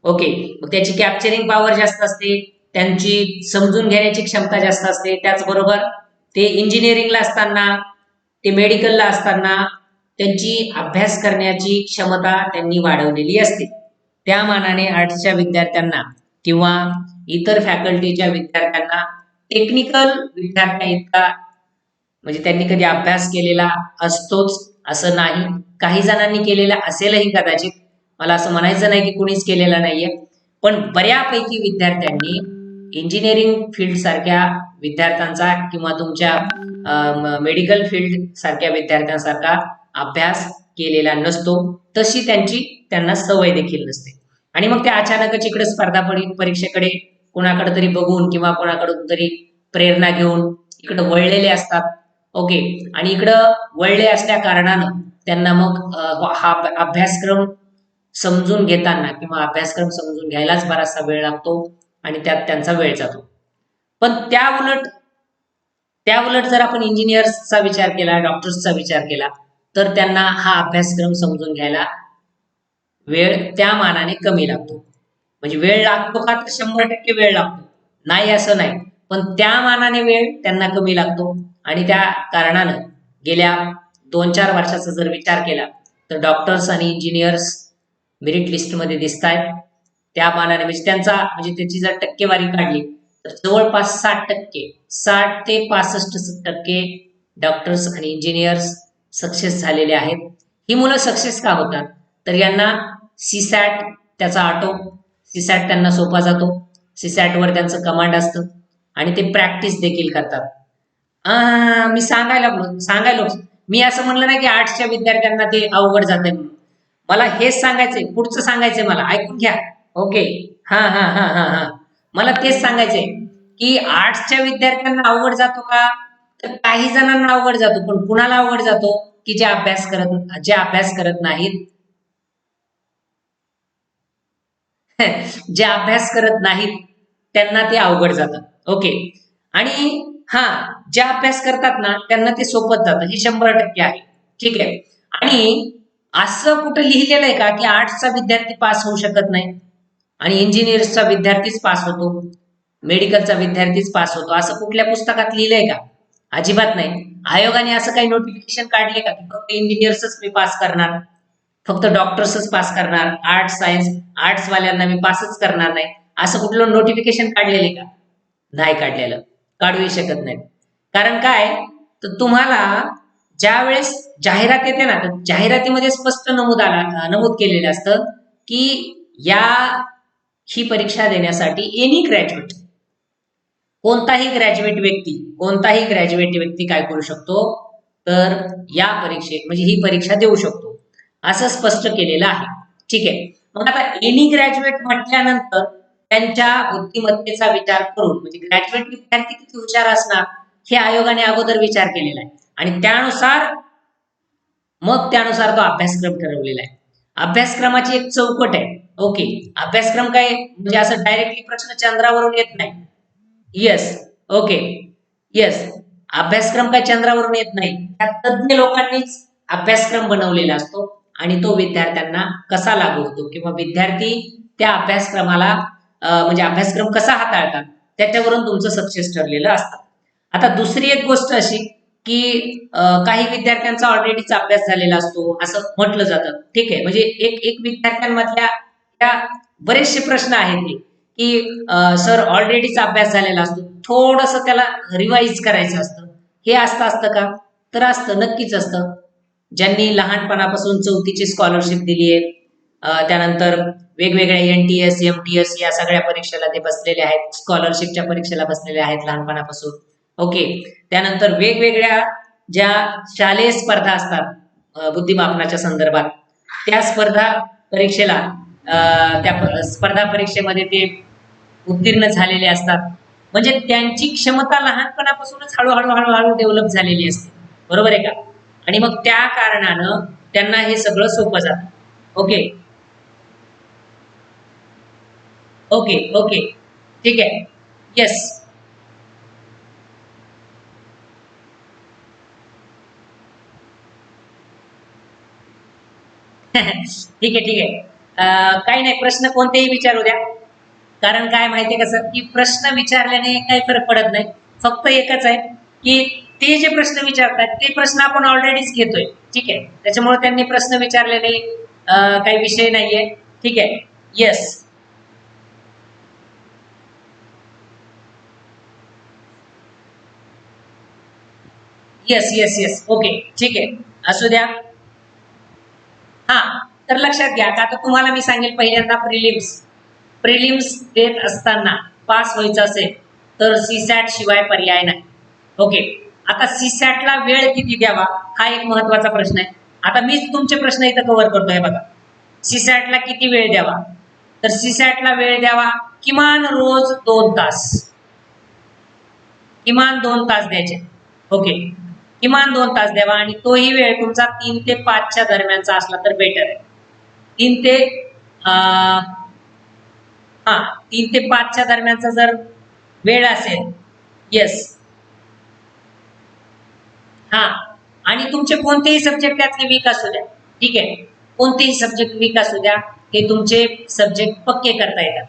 ओके, मग त्याची कॅप्चरिंग पॉवर जास्त असते, त्यांची समजून घेण्याची क्षमता जास्त असते. त्याचबरोबर ते इंजिनिअरिंगला असताना ते मेडिकलला असताना त्यांची अभ्यास करण्याची क्षमता त्यांनी वाढवलेली असते. त्या मानाने आर्ट्सच्या विद्यार्थ्यांना किंवा इतर फॅकल्टीच्या विद्यार्थ्यांना टेक्निकल विद्यार्थ्या इतका म्हणजे त्यांनी कधी अभ्यास केलेला असतोच असं नाही. काही जणांनी केलेला असेलही कदाचित, मला असं म्हणायचं नाही की कुणीच केलेला नाहीये, पण बऱ्यापैकी विद्यार्थ्यांनी इंजिनिअरिंग फील्ड सारख्या विद्यार्थ्यांचा किंवा तुमच्या मेडिकल फील्ड सारख्या विद्यार्थ्यांसारखा अभ्यास केलेला नसतो. तशी त्यांना सवय देखील नसते आणि मग ते अचानकच इकडे स्पर्धा परीक्षेकडे कोणाकडे तरी बघून किंवा कोणाकडून तरी प्रेरणा घेऊन इकडे वळलेले असतात. ओके, आणि इकडं वळले असल्या कारणानं त्यांना मग हा अभ्यासक्रम समजून घेताना किंवा अभ्यासक्रम समजून घ्यायलाच बराचसा वेळ लागतो आणि त्यात त्यांचा वेळ जातो. पण त्या उलट जर आपण इंजिनियर्सचा विचार केला, डॉक्टर्सचा विचार केला, तर त्यांना हा अभ्यासक्रम समजून घ्यायला वेळ त्या मानाने कमी लागतो. म्हणजे वेळ लागतो का, तर 100% वेळ लागतो, नाही असं नाही, पण त्या मानाने वेळ त्यांना कमी लागतो आणि त्या कारणानं गेल्या 2-4 वर्षाचा जर विचार केला तर डॉक्टर्स आणि इंजिनियर्स मेरिट लिस्टमध्ये दिसत आहेत. त्या मानाने म्हणजे त्याची जर टक्केवारी काढली तर जवळपास 60%, 60 ते 65% डॉक्टर्स आणि इंजिनियर्स सक्सेस झालेले आहेत. ही मुलं सक्सेस का होतात, तर यांना सीसॅट त्याचा आटो सीसॅट त्यांना सोपा जातो. सीसॅटवर त्यांचं कमांड असतं आणि ते प्रॅक्टिस देखील करतात. मी सांगायला मी असं म्हणलं नाही की आर्ट्सच्या विद्यार्थ्यांना ते अवघड जाते म्हणून. मला हेच सांगायचंय, पुढचं सांगायचंय, मला ऐकून घ्या. ओके, हा हा हा हा हा मला तेच सांगायचंय की आर्ट्सच्या विद्यार्थ्यांना अवघड जातो का, तर काही जणांना अवघड जातो, पण कुणाला अवघड जातो की जे अभ्यास करत नाहीत जे अभ्यास करत नाहीत त्यांना ते अवघड जातं. ओके, आणि हा जे अभ्यास करतात ना त्यांना ते सोपत जातं, हे 100% आहे. ठीक आहे, आणि असं कुठं लिहिलेलं आहे का की आर्ट्सचा विद्यार्थी पास होऊ शकत नाही आणि इंजिनिअर्सचा विद्यार्थीच पास होतो, मेडिकलचा विद्यार्थीच पास होतो, असं कुठल्या पुस्तकात लिहिलंय का? अजिबात नाही. आयोगाने असं काही नोटिफिकेशन काढले का की फक्त इंजिनियर्सच मी पास करणार, फक्त डॉक्टर्सच पास करणार, आर्ट्स वाल्यांना मी पासच करणार नाही, असं कुठलं नोटिफिकेशन काढलेले का? नाही काढलेलं, काढूही शकत नाही. कारण काय, तर तुम्हाला ज्या वेळेस जाहिरात येते ना, तर जाहिरातीमध्ये स्पष्ट नमूद केलेलं असतं की ही परीक्षा देण्यासाठी कोणताही ग्रॅज्युएट व्यक्ती काय करू शकतो, तर या परीक्षेत म्हणजे ही परीक्षा देऊ शकतो, असं स्पष्ट केलेलं आहे. ठीक आहे, मग आता एनी ग्रॅज्युएट म्हटल्यानंतर त्यांच्या बुद्धिमत्तेचा विचार करून म्हणजे ग्रॅज्युएट विद्यार्थी किती हुशार असणार हे आयोगाने अगोदर विचार केलेला आहे आणि त्यानुसार तो अभ्यासक्रम ठरवलेला आहे. अभ्यासक्रमाची एक चौकट आहे. ओके, अभ्यासक्रम काय म्हणजे असं डायरेक्टली प्रश्न चंद्रावरून येत नाही. येस, ओके, येस, अभ्यासक्रम काय चंद्रावरून येत नाही, त्या तज्ञ लोकांनीच अभ्यासक्रम बनवलेला असतो आणि तो विद्यार्थ्यांना कसा लागू होतो किंवा विद्यार्थी त्या अभ्यासक्रमाला म्हणजे अभ्यासक्रम कसा हाताळतात त्याच्यावरून तुमचं सक्सेस ठरलेलं असतं. आता दुसरी एक गोष्ट अशी की काही विद्यार्थ्यांचा ऑलरेडीचा अभ्यास झालेला असतो असं म्हटलं जातं. ठीक आहे, म्हणजे एक विद्यार्थ्यांमधल्या त्या बरेचसे प्रश्न आहेत की सर ऑलरेडीचा अभ्यास झालेला असतो, थोडस त्याला रिवाइज करायचं असतं. हे असतं का, तर असतं, नक्कीच असतं. ज्यांनी लहानपणापासून 4थीची स्कॉलरशिप दिली आहे, त्यानंतर वेगवेगळ्या NTS MTS या सगळ्या परीक्षेला ते बसलेले आहेत, स्कॉलरशिपच्या परीक्षेला बसलेले आहेत लहानपणापासून. ओके, त्यानंतर वेगवेगळ्या ज्या शालेय स्पर्धा असतात बुद्धिमापनाच्या संदर्भात, त्या स्पर्धा परीक्षेमध्ये ते उत्तीर्ण झालेले असतात. म्हणजे त्यांची क्षमता लहानपणापासूनच हळूहळू डेव्हलप झालेली असते, बरोबर आहे का? आणि मग त्या कारणानं त्यांना हे सगळं सोपं जातं. ओके ओके ओके ठीक आहे, येस. ठीक आहे. काही नाही, प्रश्न कोणतेही विचारू द्या. कारण काय माहितीये का सर, की प्रश्न विचारल्याने काही फरक पडत नाही. फक्त एकच आहे की ते जे प्रश्न विचारतात ते प्रश्न आपण ऑलरेडीच घेतोय, ठीक आहे. त्याच्यामुळे त्यांनी प्रश्न विचारलेले काही विषय नाहीये, ठीक आहे. Yes, yes, yes, yes, okay, ठीक आहे, असू द्या. हा, तर लक्षात घ्या, आता तुम्हाला मी सांगेल पहिल्यांदा प्रिलिम्स. प्रिलिम्स देत असताना पास व्हायचं असेल तर सीसॅट शिवाय पर्याय नाही. ओके, आता सीसॅटला वेळ किती द्यावा हा एक महत्वाचा प्रश्न आहे. आता मीच तुमचे प्रश्न इथं कव्हर करतोय बघा. सीसॅटला किती वेळ द्यावा, तर सीसॅटला वेळ द्यावा किमान रोज 2 तास, किमान 2 तास द्यायचे. ओके, किमान 2 तास द्यावा आणि तोही वेळ तुमचा 3 ते 5 दरम्यानचा असला तर बेटर आहे. 3 ते हा 3 ते 5 दरम्यानचा जर वेळ असेल, येस, हा, आणि तुमचे कोणतेही सब्जेक्ट त्यातले वीक असू द्या, ठीक आहे, कोणतेही सब्जेक्ट वीक असू द्या, हे तुमचे सब्जेक्ट पक्के करता येतात.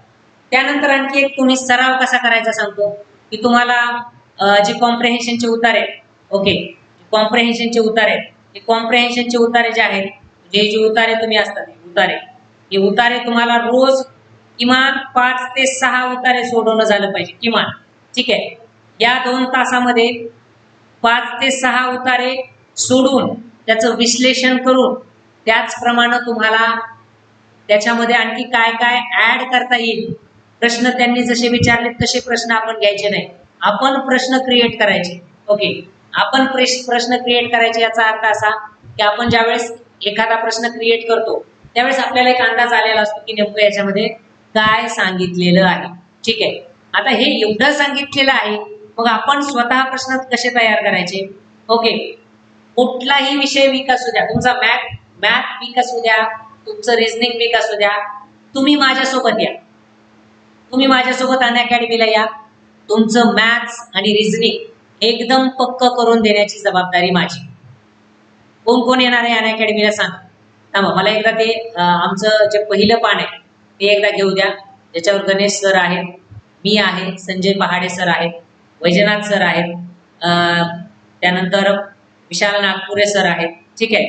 त्यानंतर आणखी एक तुम्ही सराव कसा करायचा सांगतो, की तुम्हाला जे कॉम्प्रेहेन्शनचे उतार आहेत, ओके, कॉम्प्रेहेन्शनचे उतार आहेत, हे कॉम्प्रेहेन्शनचे उतारे जे आहेत, जे उतारे तुम्ही असतात उतारे, हे उतारे तुम्हाला रोज किमान 5 ते 6 उतारे सोडवणं झालं पाहिजे किमान, ठीक आहे. या 2 तासामध्ये 5 ते 6 उतारे सोडून त्याचं विश्लेषण करून त्याचप्रमाणे तुम्हाला त्याच्यामध्ये आणखी काय काय ऍड करता येईल. प्रश्न त्यांनी जसे विचारले तसे प्रश्न आपण घ्यायचे नाही, आपण प्रश्न क्रिएट करायचे. ओके, आपण प्रश्न क्रिएट करायचे याचा अर्थ असा की आपण ज्यावेळेस एखादा प्रश्न क्रिएट करतो त्यावेळेस आपल्याला एक अंदाज आलेला असतो की नेमकं याच्यामध्ये काय सांगितलेलं आहे, ठीक आहे. आता हे एवढं सांगितलेलं आहे, मग आपण स्वतः प्रश्न कसे तयार करायचे. ओके, कुठलाही विषय वीक असू द्या, तुमचा मॅथ वीक असू द्या, तुमचं रिझनिंग वीक असू द्या, तुम्ही माझ्यासोबत या, तुम्ही माझ्यासोबत अनअकॅडमीला या. तुमचं मॅथ्स आणि रिझनिंग एकदम पक्क करून देण्याची जबाबदारी माझी. कोण कोण येणार आहे अनअकॅडमीला सांगा. थांबा, मला एकदा ते आमचं जे पहिलं पान आहे ते एकदा घेऊ द्या, ज्याच्यावर गणेश सर आहेत, मी आहे, संजय पहाडे सर आहेत, वैजनाथ सर आहेत, त्यानंतर विशाल नागपुरे सर आहेत, ठीक आहे.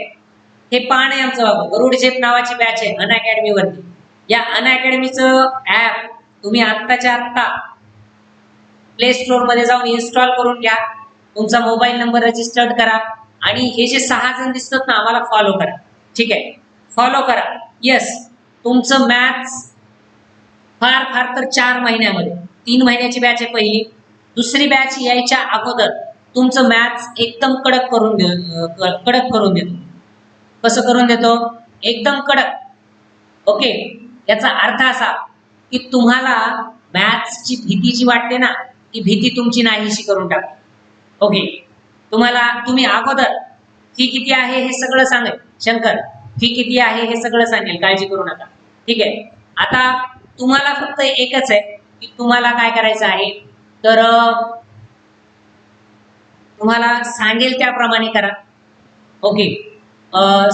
हे पान आहे आमचं बाबा, गरुड झेप नावाची बॅच आहे अनअकॅडमी वरती. या अनअकॅडमीचं ऍप तुम्ही आत्ताच्या आत्ता प्ले स्टोअर मध्ये जाऊन इन्स्टॉल करून घ्या, तुमचा मोबाईल नंबर रजिस्टर्ड करा आणि हे जे 6 जण दिसतात ना आम्हाला फॉलो करा, ठीक आहे, फॉलो करा. येस, तुमचं मॅथ्स फार फार तर 4 महिन्यामध्ये, 3 महिन्याची बॅच आहे पहिली, दुसरी बॅच यायच्या अगोदर तुमचं मॅथ्स एकदम कडक करून देतो. कसं करून देतो, एकदम कडक. ओके, याचा अर्थ असा की तुम्हाला मॅथ्सची भीती जी वाटते ना, ती भीती तुमची नाहीशी करून टाकतो. ओके, तुम्ही अगोदर फी किती आहे हे सगळं सांगेल शंकर, फी किती आहे हे सगळं सांगेल, काळजी करू नका, ठीक आहे. आता तुम्हाला फक्त एकच आहे की तुम्हाला काय करायचं आहे, तर तुम्हाला सांगेल त्याप्रमाणे करा. ओके,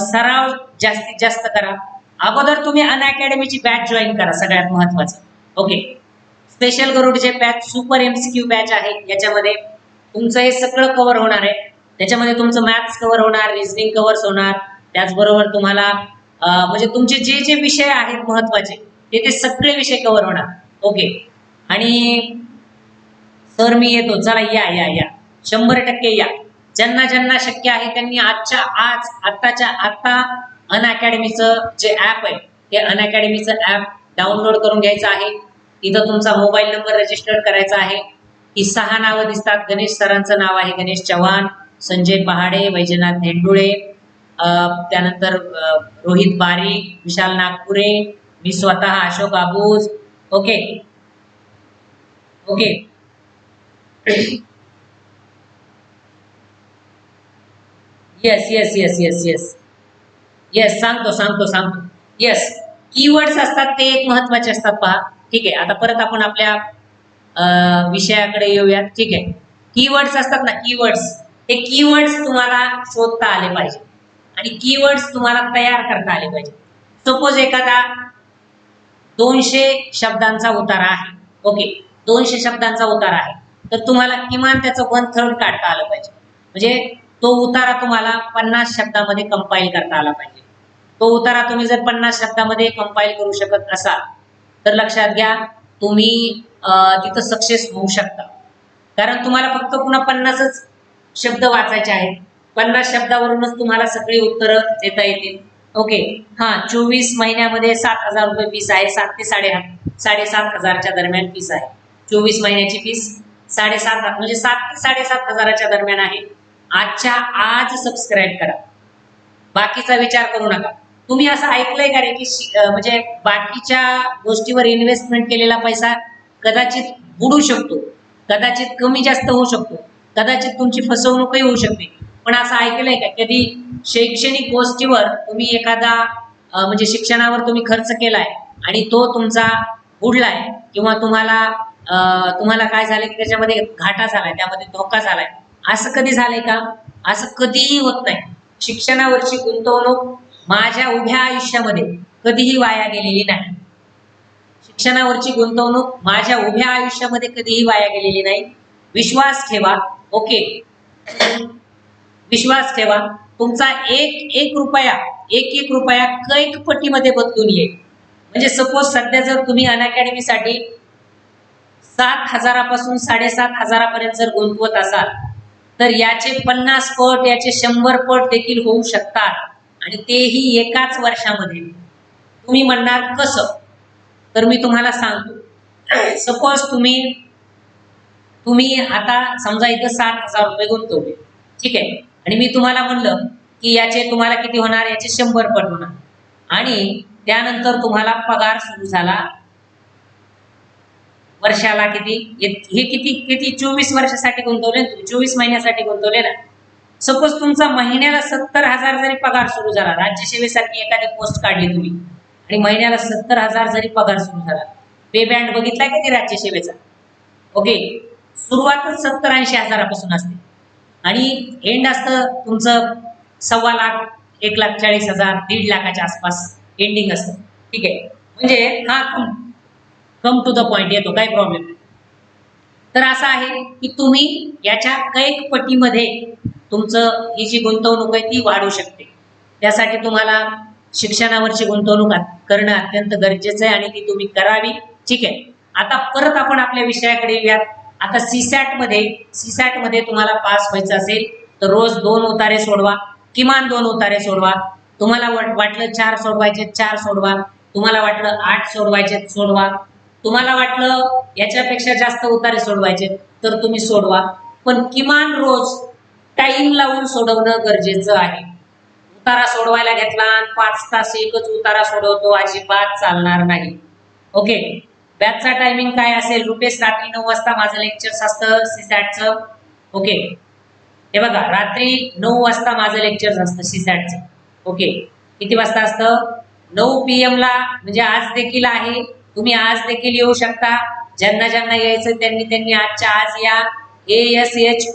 सराव जास्तीत जास्त करा. अगोदर तुम्ही अनअकॅडमीची बॅच जॉईन करा, सगळ्यात महत्वाचं. ओके, स्पेशल गरुडचे बॅच सुपर एमसीक्यू बॅच आहे, याच्यामध्ये तुमचं हे सगळं कव्हर होणार आहे. त्याच्यामध्ये तुमचं मॅथ्स कव्हर होणार, रिझनिंग कव्हर होणार, त्याचबरोबर तुम्हाला म्हणजे तुमचे जे जे विषय आहेत महत्वाचे ते सगळे विषय कव्हर होणार. ओके, आणि सर मी येतो, चला या या या, 100% या. ज्यांना ज्यांना शक्य आहे त्यांनी आत्ताच्या आत्ता अनअकॅडमीचं जे ऍप आहे ते अनअकॅडमीचं ऍप डाउनलोड करून घ्यायचं आहे. तिथं तुमचा मोबाईल नंबर रजिस्टर करायचा आहे. ही 6 नावं दिसतात. गणेश सरांचं नाव आहे गणेश चव्हाण, संजय पहाडे, वैजनाथ धेंडुळे, त्यानंतर रोहित बारी, विशाल नागपुरे, मी स्वतः Ashok Abuj. Okay okay yes yes yes yes yes yes, सांगतो. येस, कीवर्ड्स असतात ते एक महत्वाचे असतात पहा, ठीक आहे. आता परत आपण आपल्या विषयाकडे येऊयात, ठीक आहे. कीवर्ड्स असतात ना, कीवर्ड्स, हे कीवर्ड्स तुम्हाला शोधता आले पाहिजे आणि कीवर्ड्स तुम्हाला तयार करता आले पाहिजे. सपोज एखादा 200 शब्दांचा उतारा आहे, ओके, 200 शब्दांचा उतारा आहे, तर तुम्हाला किमान त्याचं 1/3 काढता आलं पाहिजे. म्हणजे तो उतारा तुम्हाला 50 शब्दामध्ये कंपाईल करता आला पाहिजे. तो उतारा तुम्ही जर 50 शब्दामध्ये कंपाईल करू शकत असाल तर लक्षात घ्या तुम्ही तिथं सक्सेस होऊ शकता. कारण तुम्हाला फक्त पुन्हा 50च शब्द वाचायचे आहेत. 50 शब्दावरूनच तुम्हाला सगळी उत्तरं देता येतील. ओके. हा 24 महिन्यामध्ये 7,000 रुपये फीस आहे. 7 ते 7,500च्या दरम्यान फीस आहे. 24 महिन्याची फीस 7.5 म्हणजे 7 ते 7,500च्या दरम्यान आहे. आजच्या आज सबस्क्राईब करा. बाकीचा विचार करू नका. तुम्ही असं ऐकलंय का रे की म्हणजे बाकीच्या गोष्टीवर इन्व्हेस्टमेंट केलेला पैसा कदाचित बुडू शकतो, कदाचित कमी जास्त होऊ शकतो, कदाचित तुमची फसवणूकही होऊ शकते. पण असं ऐकलंय का कधी शैक्षणिक गोष्टीवर तुम्ही एखादा म्हणजे शिक्षणावर तुम्ही खर्च केलाय आणि तो तुमचा बुडलाय किंवा तुम्हाला काय झालंय की त्याच्यामध्ये घाटा झालाय, त्यामध्ये धोका झालाय, असं कधी झालंय का? असं कधीही होत नाही. शिक्षणावरची गुंतवणूक माझ्या उभ्या आयुष्यामध्ये कधीही वाया गेलेली नाही. शिक्षणावरची गुंतवणूक माझ्या उभ्या आयुष्यामध्ये कधीही वाया गेलेली नाही. विश्वास ठेवा. ओके. विश्वास ठेवा. तुमचा एक रुपया कैक पटीमध्ये बदलून येईल. म्हणजे सपोज सध्या जर तुम्ही अनअकॅडमीसाठी 7,000 पासून 7,500 पर्यंत जर गुंतवत असाल तर याचे 50 पट, याचे 100 पट देखील होऊ शकतात आणि तेही एकाच वर्षामध्ये. तुम्ही म्हणणार कसं? तर मी तुम्हाला सांगतो. सपोज तुम्ही आता समजा इथं 7,000 रुपये गुंतवले, ठीक आहे, आणि मी तुम्हाला म्हणलं की याचे तुम्हाला किती होणार, याचे 100 पट होणार, आणि त्यानंतर तुम्हाला पगार सुरू झाला वर्षाला किती, हे किती 24 वर्षासाठी गुंतवले, 24 महिन्यासाठी गुंतवले ना. सपोज तुमचा महिन्याला 70,000 जरी पगार सुरू झाला, राज्यसेवेसारखी एखादी पोस्ट काढली तुम्ही आणि महिन्याला 70,000 जरी पगार सुरू झाला, पे बँड बघितलाय का ते राज्यसेवेचा? ओके. सुरुवातच 70-80 हजारापासून असते आणि एंड असतं तुमचं 1.25 लाख, 1,40,000, 1.5 लाखाच्या आसपास एंडिंग असतं. ठीक आहे. म्हणजे हा कम टू द पॉइंट येतो, काही प्रॉब्लेम नाही. तर असं आहे की तुम्ही याच्या कैक पटीमध्ये तुमचं ही जी गुंतवणूक आहे ती वाढू शकते. त्यासाठी तुम्हाला शिक्षणावरची गुंतवणूक करणं अत्यंत गरजेचं आहे आणि ती तुम्ही करावी. ठीक आहे. आता परत आपण आपल्या विषयाकडे येऊयात. आता सीसॅट मध्ये तुम्हाला पास व्हायचं असेल तर रोज 2 उतारे सोडवा, किमान 2 उतारे सोडवा. तुम्हाला वाटलं 4 सोडवायचे 4 सोडवा, तुम्हाला वाटलं 8 सोडवायचे सोडवा, तुम्हाला वाटलं याच्यापेक्षा जास्त उतारे सोडवायचे तर तुम्ही सोडवा. पण किमान रोज टाइम लावून सोडवणं गरजेचं आहे. उतारा सोडवायला घेतला आणि 5 तास एकच उतारा सोडवतो, अजिबात चालणार नाही. ओके. बॅचचा टायमिंग काय असेल? रुपेश, रात्री 9 वाजता माझं लेक्चर असतं सीसॅटचं. ओके. हे बघा, रात्री 9 वाजता माझं लेक्चर असतं सीसॅटचं. ओके. किती वाजता असतं? 9 PM ला. म्हणजे आज देखील आहे, तुम्ही आज देखील येऊ शकता. ज्यांना यायचं त्यांनी आजच्या आज या. ASH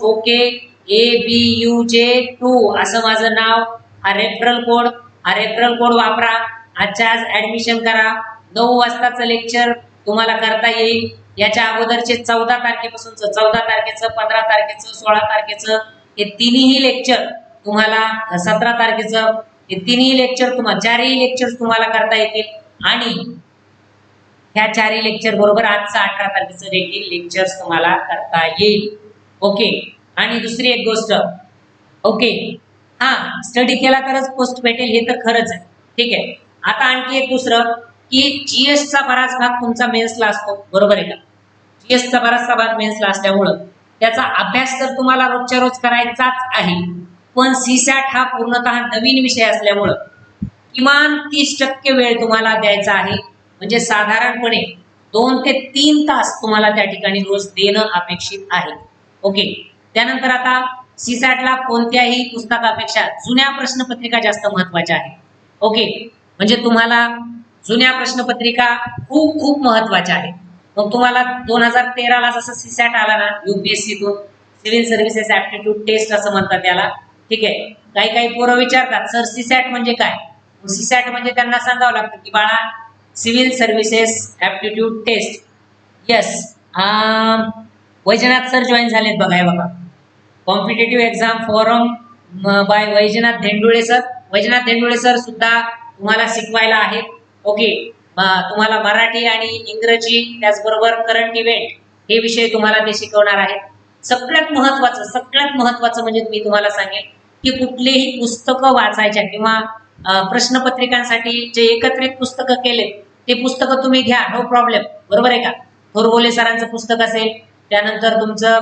ABUJ2 असं माझं नाव. हा रेफरल कोड वापरा. आजच्या आज ऍडमिशन करा. 9 वाजताचं लेक्चर तुम्हाला करता येईल. याच्या अगोदरचे 14 तारखेपासूनचं, 14 तारखेचं, 15 तारखेचं, 16 तारखेचं हे तिन्ही लेक्चर तुम्हाला, 17 तारखेचं हे तिन्ही लेक्चर तुम्हाला, 4ही लेक्चर तुम्हाला करता येतील. आणि ह्या 4ही लेक्चर बरोबर आजचं 18 तारखेचं देखील लेक्चर्स तुम्हाला करता येईल. ओके. आणि दुसरी एक गोष्ट, ओके, हा स्टडी केला तरच पोस्ट भेटेल हे तर खरंच आहे. ठीक आहे. आता आणखी एक दुसरं की जीएसचा बराच भाग तुमचा मेन्सला असतो, बरोबर आहे का? जीएसचा बराचसा भाग मेन्सला असल्यामुळं त्याचा अभ्यास तर तुम्हाला रोजच्या रोज करायचाच आहे. पण सीसॅट हा पूर्णतः नवीन विषय असल्यामुळं किमान 30% वेळ तुम्हाला द्यायचा आहे. म्हणजे साधारणपणे 2 ते 3 तास तुम्हाला त्या ठिकाणी रोज देणं अपेक्षित आहे. ओके. त्यानंतर आता सीसॅटला कोणत्याही पुस्तकापेक्षा जुन्या प्रश्नपत्रिका जास्त महत्वाच्या आहेत. ओके. म्हणजे तुम्हाला जुन्या प्रश्नपत्रिका खूप महत्वाच्या आहेत. मग तुम्हाला 2013ला जसं सीसॅट आला ना, UPSCतून सिव्हिल सर्व्हिसेस ऍप्टिट्यूड टेस्ट असं म्हणतात त्याला. ठीक आहे. काही पोरं विचारतात, सर सीसॅट म्हणजे काय? सीसॅट म्हणजे त्यांना सांगावं लागतं की बाळा, civil services aptitude test. Yes. Vaijnath sir join झालेत बघा. हे बघा, competitive exam forum by Vaijnath Dhendule sir. Vaijnath Dhendule sir सुद्धा तुम्हाला शिकवायला आहेत. ओके, तुम्हाला मराठी आणि इंग्रजी त्याचबरोबर करंट इव्हेंट हे विषय तुम्हाला ते शिकवणार आहेत. सगळ्यात महत्वाचं म्हणजे मी तुम्हाला सांगेन की कुठलेही पुस्तकं वाचायच्या किंवा प्रश्नपत्रिकांसाठी जे एकत्रित पुस्तकं केले ते पुस्तकं तुम्ही घ्या, नो प्रॉब्लेम, बरोबर आहे का. थोरबोले सरांचं पुस्तक असेल, त्यानंतर तुमचं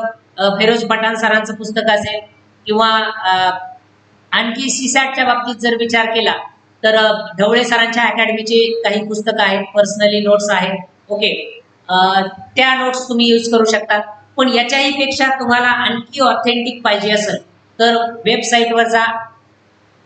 फिरोज पठाण सरांचं पुस्तक असेल किंवा आणखी सीसॅटच्या बाबतीत जर विचार केला तर ढवळे सरांच्या अकॅडमीची काही पुस्तकं आहेत, पर्सनली नोट्स आहेत. ओके, त्या नोट्स तुम्ही यूज करू शकता. पण याच्याही पेक्षा तुम्हाला आणखी ऑथेंटिक पाहिजे असेल तर वेबसाईटवर जा,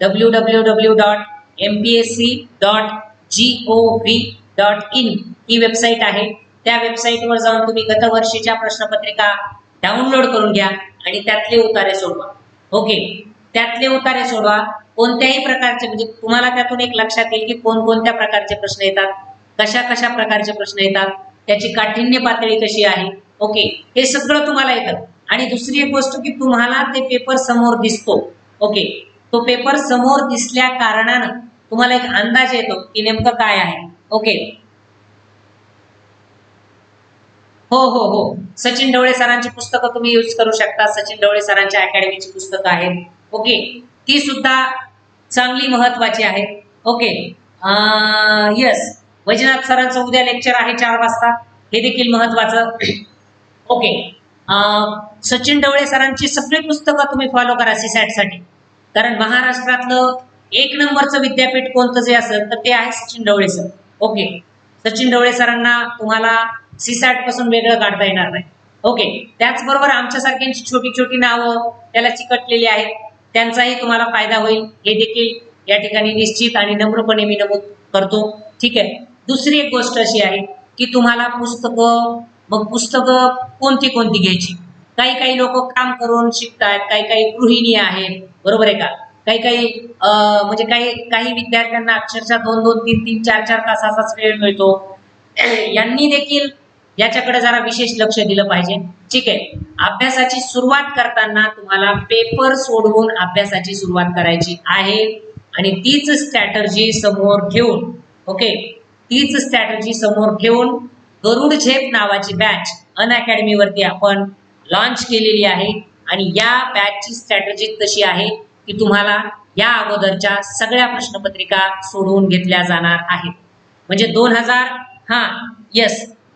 www.mpsc.gov.in ही वेबसाईट आहे. त्या वेबसाईटवर जाऊन तुम्ही गतवर्षीच्या प्रश्नपत्रिका डाउनलोड करून घ्या आणि त्यातले उतारे सोडवा. ओके, त्यातले उतारे सोडवा. कोणत्याही प्रकारचे म्हणजे तुम्हाला त्यातून एक लक्षात येईल की कोणकोणत्या प्रकारचे प्रश्न येतात, कशा कशा प्रकारचे प्रश्न येतात, त्याची काठिण्य पातळी कशी आहे. ओके, हे सगळं तुम्हाला येतं. आणि दुसरी एक गोष्ट की तुम्हाला ते पेपर समोर दिसतो. ओके, तो पेपर समोर दिसल्या कारणानं तुम्हाला एक अंदाज येतो की नेमकं काय आहे. ओके, हो हो हो, सचिन ढवळे सरांची पुस्तकं तुम्ही यूज करू शकता. सचिन ढवळे सरांच्या अकॅडमीची पुस्तकं आहेत. ओके, ती सुद्धा चांगली महत्वाची आहेत. ओके, यस, वैजनाथ सरांचं उद्या लेक्चर आहे 4 वाजता, हे देखील महत्वाचं. ओके, सचिन ढवळे सरांची सगळी पुस्तकं तुम्ही फॉलो करा सीसॅट साठी. कारण महाराष्ट्रातलं 1 नंबरचं विद्यापीठ कोणतं जे असेल तर ते आहे सचिन ढवळे सर. ओके, सचिन ढवळे सरांना तुम्हाला सीसॅट पासून वेगळं काढता येणार नाही. ओके, त्याचबरोबर आमच्यासारख्यांची छोटी छोटी नावं त्याला चिकटलेली आहेत, त्यांचाही तुम्हाला फायदा होईल हे देखील या ठिकाणी निश्चित आणि नम्रपणे मी नमूद करतो. ठीक आहे. दुसरी एक गोष्ट अशी आहे की तुम्हाला पुस्तकं कोणती कोणती घ्यायची. काही काही लोक काम करून शिकतात, काही काही गृहिणी आहेत, बरोबर आहे का. काही काही म्हणजे काही काही विद्यार्थ्यांना अक्षरशः 2-2, 3-3, 4-4 तासाचाच वेळ मिळतो. यांनी देखील याच्याकडे जरा विशेष लक्ष दिलं पाहिजे. ठीक आहे, अभ्यासाची सुरुवात करताना तुम्हाला पेपर सोडवून अभ्यासाची सुरुवात करायची आहे आणि तीच स्ट्रॅटर्जी समोर ठेवून, ओके, तीच स्ट्रॅटर्जी समोर ठेवून गरुड झेप नावाची बॅच अनअकॅडमी वरती आपण लॉन्च केलेली आहे आणि या बॅचची स्ट्रॅटर्जी तशी आहे की तुम्हाला या अगोदरच्या सगळ्या प्रश्नपत्रिका सोडवून घेतल्या जाणार आहेत. म्हणजे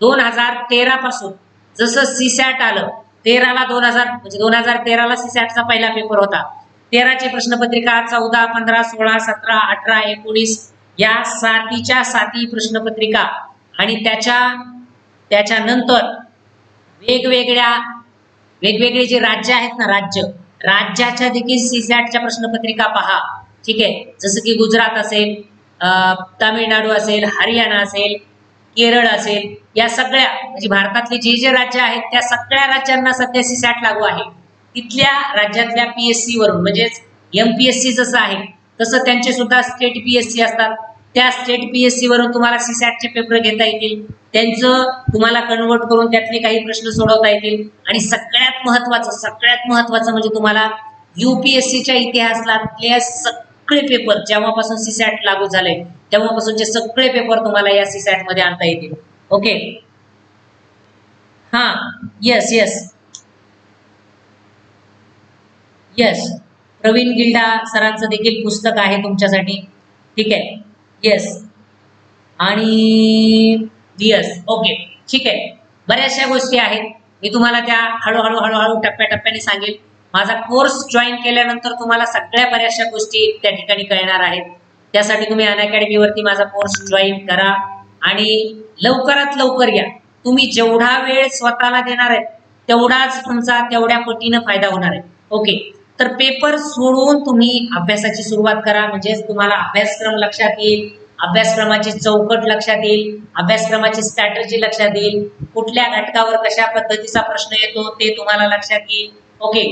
2013 पासून जसं सीसॅट आलं, 13ला 2000 म्हणजे 2013ला सीसॅटचा पहिला पेपर होता. 13ची प्रश्नपत्रिका 14, 15, 16, 17, 18, 19 या सातीच्या साती प्रश्नपत्रिका आणि त्याच्यानंतर वेगवेगळे जे राज्य आहेत ना, राज्याच्या देखील सीसॅटच्या प्रश्नपत्रिका पहा. ठीक आहे, जसं की गुजरात असेल, तामिळनाडू असेल, हरियाणा असेल, केरळ असेल, या सगळ्या म्हणजे भारतातले जे जे राज्य आहेत त्या सगळ्या राज्यांना सध्या सीसॅट लागू आहे. तिथल्या राज्यातल्या पीएससी वरून म्हणजेच एमपीएससी जसं आहे तसं त्यांचे सुद्धा स्टेट पीएससी असतात. त्या स्टेट पीएससी वरून तुम्हाला सीसॅटचे पेपर घेता येतील, त्यांचं तुम्हाला कन्वर्ट करून त्यातले काही प्रश्न सोडवता येतील. आणि सगळ्यात महत्वाचं म्हणजे तुम्हाला यूपीएससीच्या इतिहासातले सगळे पेपर जेव्हापासून सीसॅट लागू झाले तेव्हापासूनचे सगळे पेपर तुम्हाला या सीसॅट मध्ये आणता येतील. ओके, हा, yes yes yes, Praveen Gilda सरांचं देखील पुस्तक आहे तुमच्यासाठी. ठीक आहे, येस, आणि येस, ओके, ठीक आहे. बऱ्याचशा गोष्टी आहेत, मी तुम्हाला त्या हळूहळू टप्प्याटप्प्याने सांगेल. माझा कोर्स जॉईन केल्यानंतर तुम्हाला सगळ्या बऱ्याचशा गोष्टी त्या ठिकाणी कळणार आहेत. त्यासाठी तुम्ही अनअकॅडमीवरती माझा कोर्स जॉईन करा आणि लवकरात लवकर या. तुम्ही जेवढा वेळ स्वतःला देणार आहे तेवढाच तुमचा तेवढ्या पटीनं फायदा होणार आहे. ओके, तर पेपर सोडवून तुम्ही अभ्यासाची सुरुवात करा, म्हणजेच तुम्हाला अभ्यासक्रम लक्षात येईल, अभ्यासक्रमाची चौकट लक्षात येईल, अभ्यासक्रमाची स्ट्रॅटर्जी लक्षात येईल, कुठल्या घटकावर कशा पद्धतीचा प्रश्न येतो ते तुम्हाला लक्षात येईल. ओके,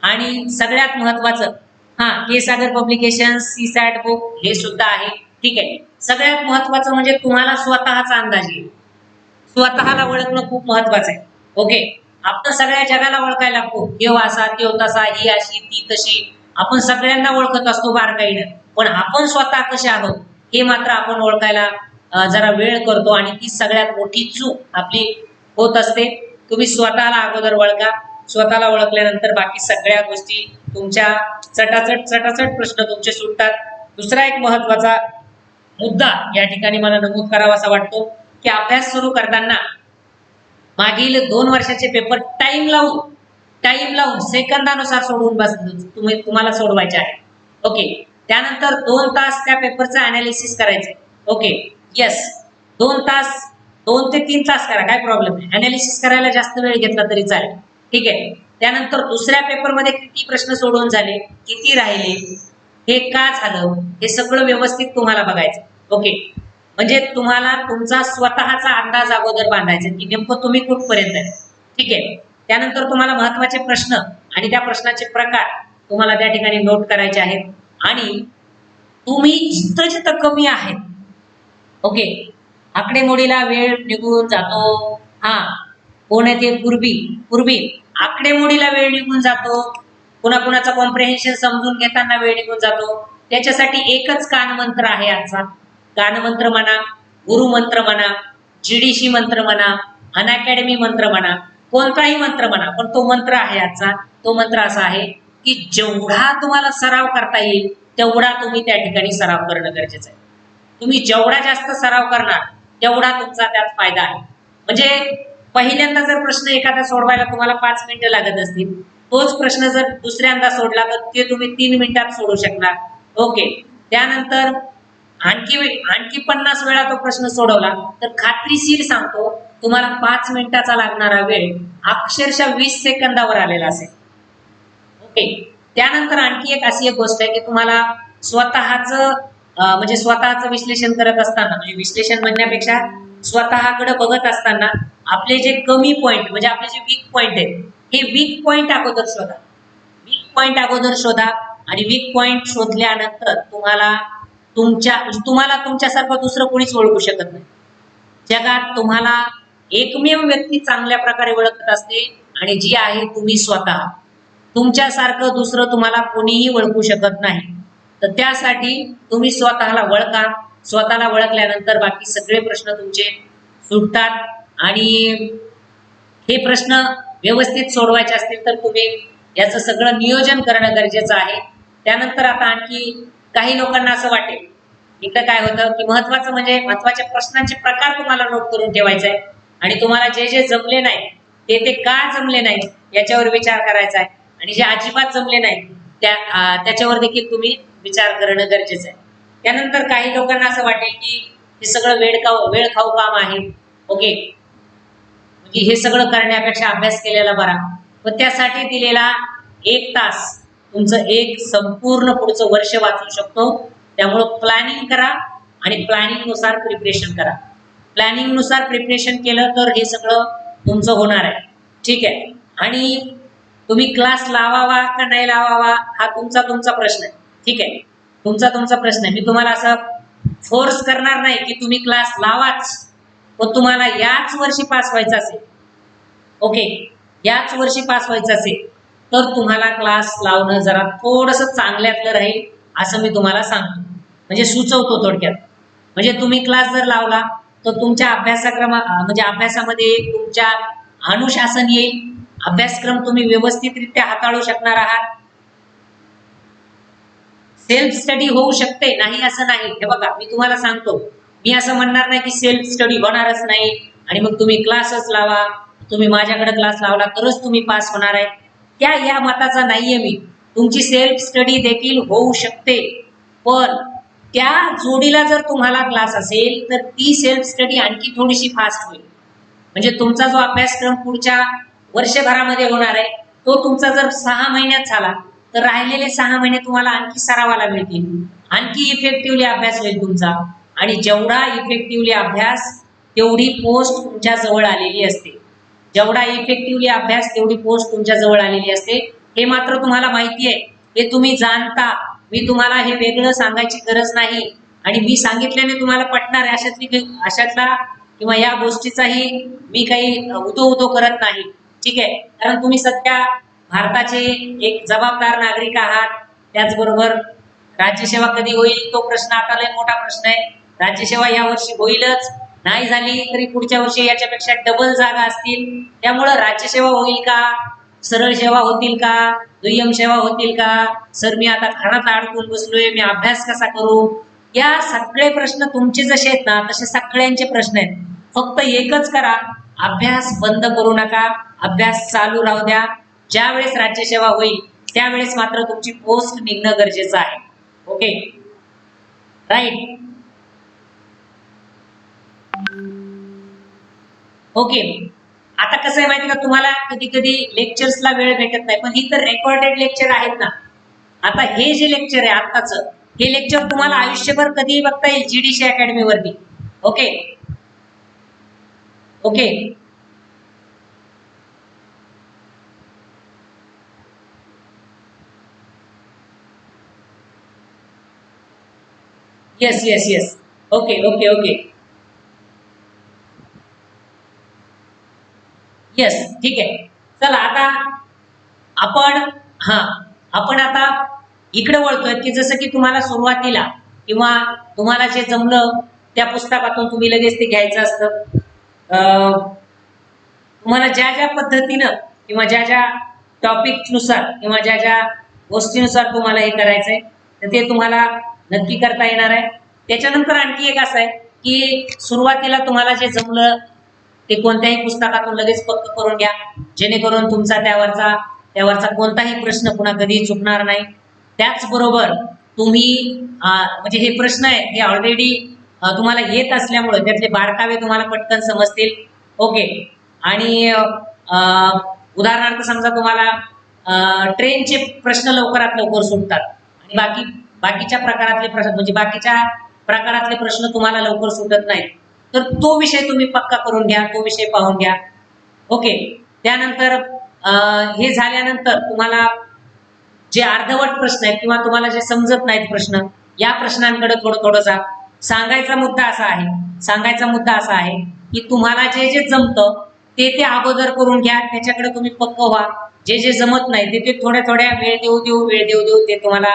आणि सगळ्यात महत्वाचं, के सागर पब्लिकेशन सीसॅट बुक हे सुद्धा आहे. ठीक आहे, सगळ्यात महत्वाचं म्हणजे तुम्हाला स्वतःचा अंदाज येईल, स्वतःला ओळखणं खूप महत्वाचं आहे. ओके, आपण सगळ्या जगाला ओळखायला लागतो, देव असा, देव तसा, ही अशी, ती तशी. आपण सगळ्यांना ओळखत असतो बारकाईनं, पण आपण स्वतः कसे आहोत हे मात्र आपण ओळखायला जरा वेळ करतो, आणि ती सगळ्यात मोठी चूक आपली होत असते. तुम्ही स्वतःला अगोदर ओळखा. स्वतःला ओळखल्यानंतर बाकी सगळ्या गोष्टी तुमच्या चटाचट प्रश्न तुमचे सुटतात. दुसरा एक महत्वाचा मुद्दा या ठिकाणी मला नमूद करावासा वाटतो की अभ्यास सुरू करताना मागील 2 वर्षाचे पेपर टाइम लावून सेकंदानुसार सोडवून तुम्हाला सोडवायचे आहे. ओके. त्यानंतर 2 तास त्या पेपरचं अनालिसिस करायचं. ओके. यस, 2 तास, 2 ते 3 तास करा, काय प्रॉब्लेम नाही. अनालिसिस करायला जास्त वेळ घेतला तरी चालेल. ठीक आहे. त्यानंतर दुसऱ्या पेपरमध्ये किती प्रश्न सोडवून झाले, किती राहिले, हे का झालं, हे सगळं व्यवस्थित तुम्हाला बघायचं. ओके. म्हणजे तुम्हाला तुमचा स्वतःचा अंदाज अगोदर बांधायचा की नेमकं तुम्ही कुठपर्यंत आहे. ठीक आहे. त्यानंतर तुम्हाला महत्वाचे प्रश्न आणि त्या प्रश्नाचे प्रकार तुम्हाला त्या ठिकाणी नोट करायचे आहेत. आणि तुम्ही जिथं जिथं कमी आहेत, ओके, आकडेमोडीला वेळ निघून जातो. हा, कोण आहे ते पूर्वी आकडेमोडीला वेळ निघून जातो. कुणाचा कॉम्प्रिहेन्शन समजून घेताना वेळ निघून जातो. त्याच्यासाठी एकच कानमंत्र आहे आजचा. कानमंत्र म्हणा, गुरुमंत्र म्हणा, जीडीसी मंत्र म्हणा, अनअकॅडमी मंत्र म्हणा, कोणताही मंत्र म्हणा, पण तो मंत्र आहे आजचा. तो मंत्र असा आहे की जेवढा तुम्हाला सराव करता येईल तेवढा तुम्ही त्या ठिकाणी सराव करणं गरजेचं आहे. तुम्ही जेवढा जास्त सराव करणार तेवढा तुमचा त्यात फायदा आहे. म्हणजे पहिल्यांदा जर प्रश्न एखादा सोडवायला तुम्हाला 5 मिनिटं लागत असतील, तोच प्रश्न जर दुसऱ्यांदा सोडला तर ते तुम्ही 3 मिनिटात सोडवू शकणार. ओके. त्यानंतर आणखी 50 वेळा तो प्रश्न सोडवला तर खात्रीशीर सांगतो तुम्हाला 5 मिनिटाचा लागणारा वेळ अक्षरशः 20 सेकंदावर आलेला असेल. ओके. त्यानंतर आणखी एक गोष्ट आहे की तुम्हाला स्वतःचं विश्लेषण करत असताना, म्हणजे विश्लेषण म्हणण्यापेक्षा स्वतःकडे बघत असताना आपले जे कमी पॉइंट, म्हणजे आपले जे वीक पॉइंट आहेत, हे वीक पॉइंट अगोदर शोधा. आणि वीक पॉइंट शोधल्यानंतर तुम्हाला तुमच्यासारखं दुसरं कोणीच ओळखू शकत नाही. जगात तुम्हाला एकमेव व्यक्ती चांगल्या प्रकारे ओळखत असते, आणि जी आहे तुम्ही स्वतः. तुमच्यासारखं दुसरं तुम्हाला कोणीही ओळखू शकत नाही. तर त्यासाठी तुम्ही स्वतःला ओळखा. स्वतःला ओळखल्यानंतर बाकी सगळे प्रश्न तुमचे सुटतात. आणि हे प्रश्न व्यवस्थित सोडवायचे असतील तर तुम्ही याचं सगळं नियोजन करणं गरजेचं आहे. त्यानंतर आता आणखी काही लोकांना असं वाटेल, इथं काय होतं की महत्वाच्या प्रश्नांचे प्रकार तुम्हाला नोट करून ठेवायचे आहे, आणि तुम्हाला जे जे जमले नाही ते का जमले नाही याच्यावर विचार करायचा आहे, आणि जे अजिबात जमले नाही त्याच्यावर देखील तुम्ही विचार करणं गरजेचं आहे. त्यानंतर काही लोकांना असं वाटेल की हे सगळं वेळ खाऊ काम आहे. ओके. म्हणजे हे सगळं करण्यापेक्षा अभ्यास केलेला बरा. पण त्यासाठी दिलेला 1 तास तुमचं एक संपूर्ण पुढचं वर्ष वाचू शकतो. त्यामुळं प्लॅनिंग करा आणि प्लॅनिंग नुसार प्रिपरेशन करा. प्लॅनिंग नुसार प्रिपरेशन केलं तर हे सगळं तुमचं होणार आहे. ठीक आहे. आणि तुम्ही क्लास लावावा का नाही लावावा हा तुमचा प्रश्न आहे. ठीक आहे. तुमचा प्रश्न आहे. मी तुम्हाला असं फोर्स करणार नाही की तुम्ही क्लास लावाच, पण तुम्हाला याच वर्षी पास व्हायचं असेल, ओके, याच वर्षी पास व्हायचं असेल तर तुम्हाला क्लास लावणं जरा थोडंसं चांगल्यातलं राहील असं मी तुम्हाला सांगतो, म्हणजे सुचवतो थोडक्यात. म्हणजे तुम्ही क्लास जर लावला तर तुमच्या अभ्यासामध्ये तुमच्या अनुशासन येईल. अभ्यासक्रम तुम्ही व्यवस्थितरित्या हाताळू शकणार आहात. सेल्फ स्टडी होऊ शकते, नाही असं नाही. हे बघा, मी तुम्हाला सांगतो, मी असं म्हणणार नाही की सेल्फ स्टडी होणारच नाही आणि मग तुम्ही क्लासच लावा, तुम्ही माझ्याकडे क्लास लावला तरच तुम्ही पास होणार आहे, या मताचा नाहीये मी. तुमची सेल्फ स्टडी देखील होऊ शकते, पण त्या जोडीला जर तुम्हाला क्लास असेल तर ती सेल्फ स्टडी आणखी थोडीशी फास्ट होईल. म्हणजे तुमचा जो अभ्यासक्रम पुढच्या वर्षभरामध्ये होणार आहे तो तुमचा जर 6 महिन्यात झाला तर राहिलेले 6 महिने तुम्हाला आणखी सरावाला मिळतील, आणखी इफेक्टिव्हली अभ्यास होईल तुमचा. आणि जेवढा इफेक्टिव्हली अभ्यास तेवढी पोस्ट तुमच्या जवळ आलेली असते. जेवढा इफेक्टिव्हली अभ्यास तेवढी पोस्ट तुमच्या जवळ आलेली असते. हे मात्र तुम्हाला माहिती आहे, हे तुम्ही जाणता. मी तुम्हाला हे वेगळं सांगायची गरज नाही, आणि मी सांगितल्याने तुम्हाला पटणार आहे अशातला किंवा या गोष्टीचाही मी काही उदो करत नाही. ठीक आहे, कारण तुम्ही सध्या भारताचे एक जबाबदार नागरिक आहात. त्याचबरोबर राज्यसेवा कधी होईल तो प्रश्न आता लय मोठा प्रश्न आहे. राज्यसेवा या वर्षी होईलच, नाही झाली तरी पुढच्या वर्षी याच्यापेक्षा डबल जागा असतील. त्यामुळं राज्यसेवा होईल का, सरळ सेवा होतील का, दुय्यम सेवा होतील का, सर मी आता घरात अडकून बसलोय, मी अभ्यास कसा करू, या सगळे प्रश्न तुमचे जसे आहेत ना तसे सगळ्यांचे प्रश्न आहेत. फक्त एकच करा, अभ्यास बंद करू नका, अभ्यास चालू राहू द्या. ज्या वेळेस राज्यसेवा होईल त्यावेळेस मात्र तुमची पोस्ट निघणं गरजेचं आहे. Okay, right. ओके, आता कसं आहे माहिती का, तुम्हाला कधी कधी लेक्चर्सला वेळ भेटत नाही, पण ही तर रेकॉर्डेड लेक्चर आहेत ना. आता हे जे लेक्चर आहे आत्ताच, हे लेक्चर तुम्हाला आयुष्यभर कधीही बघता येईल जीडीसी अकॅडमी वरती. Okay okay, yes yes yes, okay okay okay, yes, ठीक आहे. चला आता आपण, हा, आपण आता इकडे वळतोय की जसं की तुम्हाला सुरुवातीला किंवा तुम्हाला जे जमलं त्या पुस्तकातून तुम्ही लगेच ते घ्यायचं असतं. तुम्हाला ज्या ज्या पद्धतीनं किंवा ज्या ज्या टॉपिकनुसार किंवा ज्या ज्या गोष्टीनुसार तुम्हाला हे करायचंय तर ते तुम्हाला नक्की करता येणार आहे. त्याच्यानंतर आणखी एक असं आहे की सुरुवातीला तुम्हाला जे जमलं ते कोणत्याही पुस्तकातून लगेच पक्क करून घ्या, जेणेकरून तुमचा त्यावरचा कोणताही प्रश्न पुन्हा कधी चुकणार नाही. त्याचबरोबर तुम्ही म्हणजे हे प्रश्न आहे हे ऑलरेडी तुम्हाला येत असल्यामुळे त्यातले बारकावे तुम्हाला पटकन समजतील. ओके, आणि उदाहरणार्थ समजा तुम्हाला ट्रेनचे प्रश्न लवकरात लवकर सुटतात आणि बाकीच्या प्रकारातले प्रश्न म्हणजे बाकीच्या प्रकारातले प्रश्न तुम्हाला लवकर सुटत नाहीत, तर तो विषय तुम्ही पक्का करून घ्या, तो विषय पाहून घ्या. ओके, त्यानंतर हे झाल्यानंतर तुम्हाला जे अर्धवट प्रश्न आहेत किंवा तुम्हाला जे समजत नाहीत प्रश्न, या प्रश्नांकडे थोडं जा. सांगायचा मुद्दा असा आहे की तुम्हाला जे जे जमतं ते अगोदर करून घ्या, त्याच्याकडे तुम्ही पक्क व्हा. जे जे जमत नाही ते थोड्या वेळ देऊ ते तुम्हाला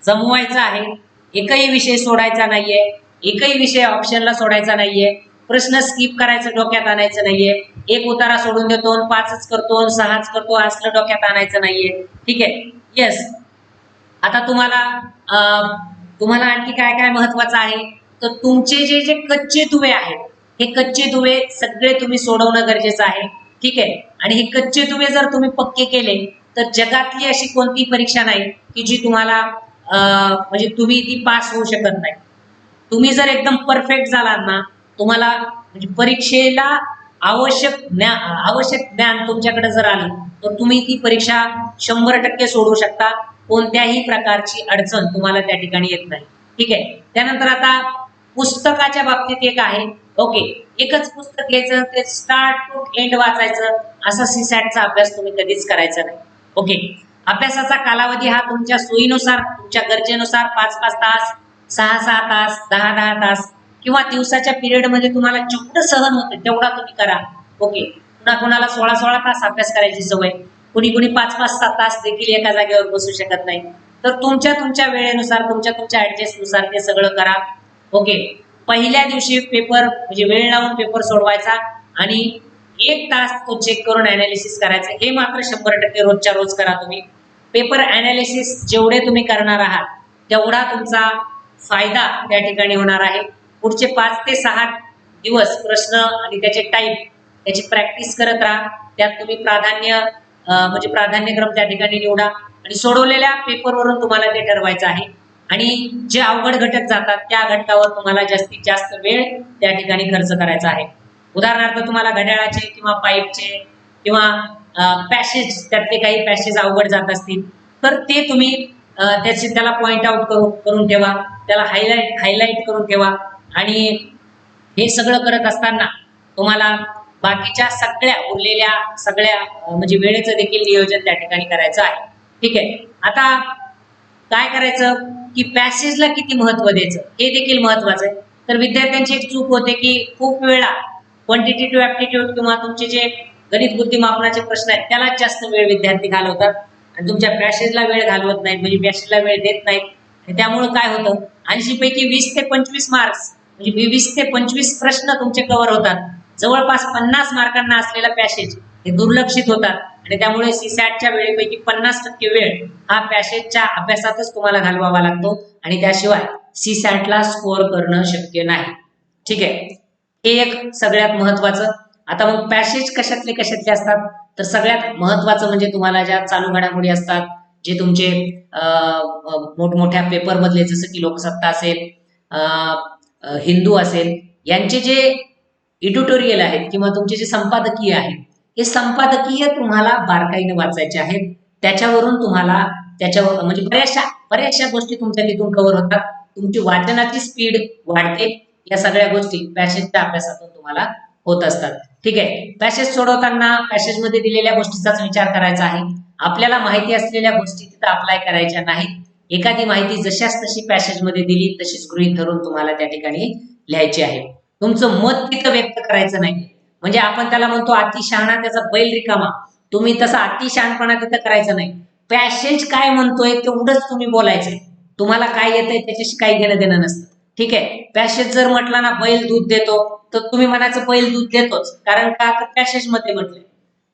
जमवायचं आहे. एकही विषय सोडायचा नाहीये, एकही विषय ऑप्शनला सोडायचा नाहीये, प्रश्न स्किप करायचं डोक्यात आणायचं नाहीये. एक उतारा सोडून देतो, 5च करतो, 6च करतो असलं डोक्यात आणायचं नाहीये. ठीक आहे, येस. आता तुम्हाला आणखी काय काय महत्वाचं आहे, तर तुमचे जे जे कच्चे दुवे आहेत हे कच्चे दुवे सगळे तुम्ही सोडवणं गरजेचं आहे. ठीक आहे, आणि हे कच्चे दुवे जर तुम्ही पक्के केले तर जगातली अशी कोणती परीक्षा नाही की जी तुम्हाला म्हणजे तुम्ही ती पास होऊ शकत नाही. तुम्ही जर एकदम परफेक्ट झालात ना, तुम्हाला म्हणजे परीक्षेला आवश्यक ज्ञान तुमच्याकडे जर आलं तर तुम्ही ती परीक्षा 100% सोडवू शकता. कोणत्याही प्रकारची अडचण तुम्हाला त्या ठिकाणी येत नाही. ठीक आहे, त्यानंतर आता पुस्तकाच्या बाबतीत एक आहे. ओके, एकच पुस्तक घ्यायचं, ते स्टार्ट टू एंड वाचायचं, असा सीसॅटचा अभ्यास तुम्ही कधीच करायचा नाही. ओके, अभ्यासाचा कालावधी हा तुमच्या सोयीनुसार, तुमच्या गरजेनुसार 5-5 तास, 6-6 तास, 10-10 तास किंवा दिवसाच्या पिरियड मध्ये तुम्हाला जेवढं सहन होतं तेवढा तुम्ही करा. ओके, कुणाला 16-16 तास अभ्यास करायची सवय, कुणी 5-5 तास देखील एका जागेवर बसू शकत नाही. तर तुमच्या वेळेनुसार, तुमच्या ऍडजस्ट नुसार ते सगळं करा. ओके, पहिल्या दिवशी पेपर म्हणजे वेळ लावून पेपर सोडवायचा आणि 1 तास तो चेक करून अनालिसिस करायचं. हे मात्र 100% रोजच्या रोज करा तुम्ही. पेपर अनालिसिस जेवढे तुम्ही करणार आहात तेवढा तुमचा फायदा त्या ठिकाणी होणार आहे. पुढचे 5 ते 6 दिवस प्रश्न आणि त्याचे टाईप त्याची प्रॅक्टिस करत राहा. त्यात तुम्ही म्हणजे प्राधान्यक्रम त्या ठिकाणी निवडा आणि सोडवलेल्या पेपरवरून तुम्हाला ते ठरवायचं आहे. आणि जे अवघड घटक जातात त्या घटकावर तुम्हाला जास्तीत जास्त वेळ त्या ठिकाणी खर्च करायचा आहे. उदाहरणार्थ तुम्हाला घड्याळाचे किंवा पाईपचे किंवा पॅसेज, त्यातले काही पॅसेज अवघड जात असतील तर ते तुम्ही त्याला पॉइंट आउट करून ठेवा, त्याला हायलाइट करून ठेवा. आणि हे सगळं करत असताना तुम्हाला बाकीच्या उरलेल्या सगळ्या म्हणजे वेळेचं देखील नियोजन त्या ठिकाणी करायचं आहे. ठीक आहे, आता काय करायचं की पॅसेजला किती महत्व द्यायचं हे देखील महत्वाचं आहे. तर विद्यार्थ्यांची एक चूक होते की खूप वेळा क्वांटिटेटिव्ह ऍप्टिट्यूड किंवा तुमचे जे गणित बुद्धिमापनाचे प्रश्न आहेत त्याला जास्त वेळ विद्यार्थी घालवतात आणि तुमच्या पॅसेजला वेळ घालवत नाहीत, म्हणजे पॅसेजला वेळ देत नाहीत। त्यामुळे काय होतं, 80 पैकी 20 ते 25 मार्क्स म्हणजे 20 ते 25 प्रश्न तुमचे कव्हर होतात। जवळपास 50 मार्कांना असलेला पॅसेज हे दुर्लक्षित होतात आणि त्यामुळे सीसॅटच्या वेळेपैकी 50% वेळ हा पॅसेजच्या अभ्यासातच तुम्हाला घालवावा लागतो आणि त्याशिवाय सीसॅटला स्कोअर करणं शक्य नाही। ठीक आहे, हे एक सगळ्यात महत्वाचं। आता मग पॅसेज कशातले असतात, तर सगळ्यात महत्वाचं म्हणजे तुम्हाला ज्या चालू घडामोडी असतात, जे तुमचे मोठमोठ्या पेपर मधले, जसं की लोकसत्ता असेल, हिंदू असेल, यांचे जे एडिटोरियल आहेत किंवा तुमचे जे संपादकीय आहेत, हे संपादकीय तुम्हाला बारकाईने वाचायचे आहेत। त्याच्यावरून तुम्हाला त्याच्यावर म्हणजे बऱ्याचशा गोष्टी तुमच्या तिथून कव्हर होतात, तुमची वाचनाची स्पीड वाढते। या सगळ्या गोष्टी पॅसेजच्या अभ्यासातून तुम्हाला होत असतात। ठीक आहे, पॅसेज सोडवताना पॅसेज मध्ये दिलेल्या गोष्टीचाच विचार करायचा आहे। आपल्याला माहिती असलेल्या गोष्टी तिथं अप्लाय करायच्या नाहीत। एखादी माहिती जशाच तशी पॅसेज मध्ये दिली तशीच गृहीत धरून तुम्हाला त्या ठिकाणी लिहायची आहे। तुमचं मत तिथं व्यक्त करायचं नाही, म्हणजे आपण त्याला म्हणतो अतिशहाणा त्याचा बैल रिकामा, तुम्ही तसा अतिशहाणपणा तिथं करायचा नाही। पॅसेज काय म्हणतोय तेवढंच तुम्ही बोलायचंय, तुम्हाला काय येतंय त्याच्याशी काही घेणं देणं नसतं। ठीक आहे, पॅसेज जर म्हटला ना बैल दूध देतो, तर तुम्ही म्हणायचं बैल दूध देतोच, कारण का पॅसेज मध्ये म्हटलंय।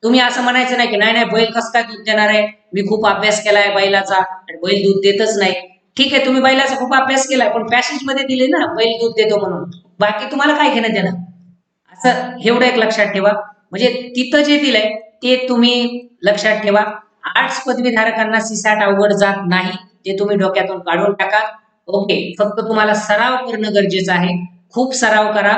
तुम्ही असं म्हणायचं नाही की नाही बैल कसं काय दूध देणार आहे, मी खूप अभ्यास केलाय बैलाचा आणि बैल दूध देतच नाही। ठीक आहे, तुम्ही बैलाचा खूप अभ्यास केलाय, पण पॅसेज मध्ये दिले ना बैल दूध देतो म्हणून, बाकी तुम्हाला काय घेणं देणं, असं एवढं एक लक्षात ठेवा। म्हणजे तिथं जे दिलंय ते तुम्ही लक्षात ठेवा। आर्ट्स पदवीधारकांना सीसॅट अवघड जात नाही, ते तुम्ही डोक्यातून काढून टाका। ओके, फक्त तुम्हाला सराव करणं गरजेचं आहे, खूप सराव करा।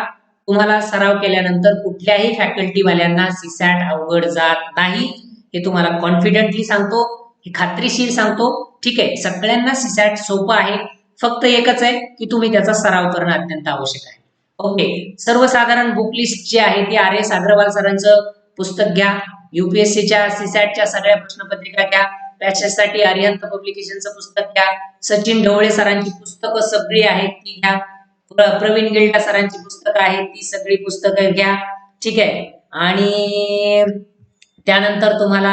तुम्हाला सराव केल्यानंतर कुठल्याही फॅकल्टीवाल्यांना सीसॅट अवघड जात नाही, हे तुम्हाला कॉन्फिडेंटली सांगतो, हे खात्रीशीर सांगतो। ठीक आहे, सगळ्यांना सीसॅट सोपं आहे, फक्त एकच आहे की तुम्ही त्याचा सराव करणं अत्यंत आवश्यक आहे। ओके, सर्वसाधारण बुक लिस्ट जी आहे ती आर एस अग्रवाल सरांचं पुस्तक घ्या, यूपीएससीच्या सीसॅटच्या सगळ्या प्रश्नपत्रिका घ्या, पॅसेजसाठी अरिहंत पब्लिकेशनचं पुस्तक घ्या, सचिन ढवळे सरांची पुस्तकं सगळी आहेत ती घ्या, प्रवीण गिल्डा सरांची पुस्तकं आहेत ती सगळी पुस्तकं घ्या। ठीक आहे, आणि त्यानंतर तुम्हाला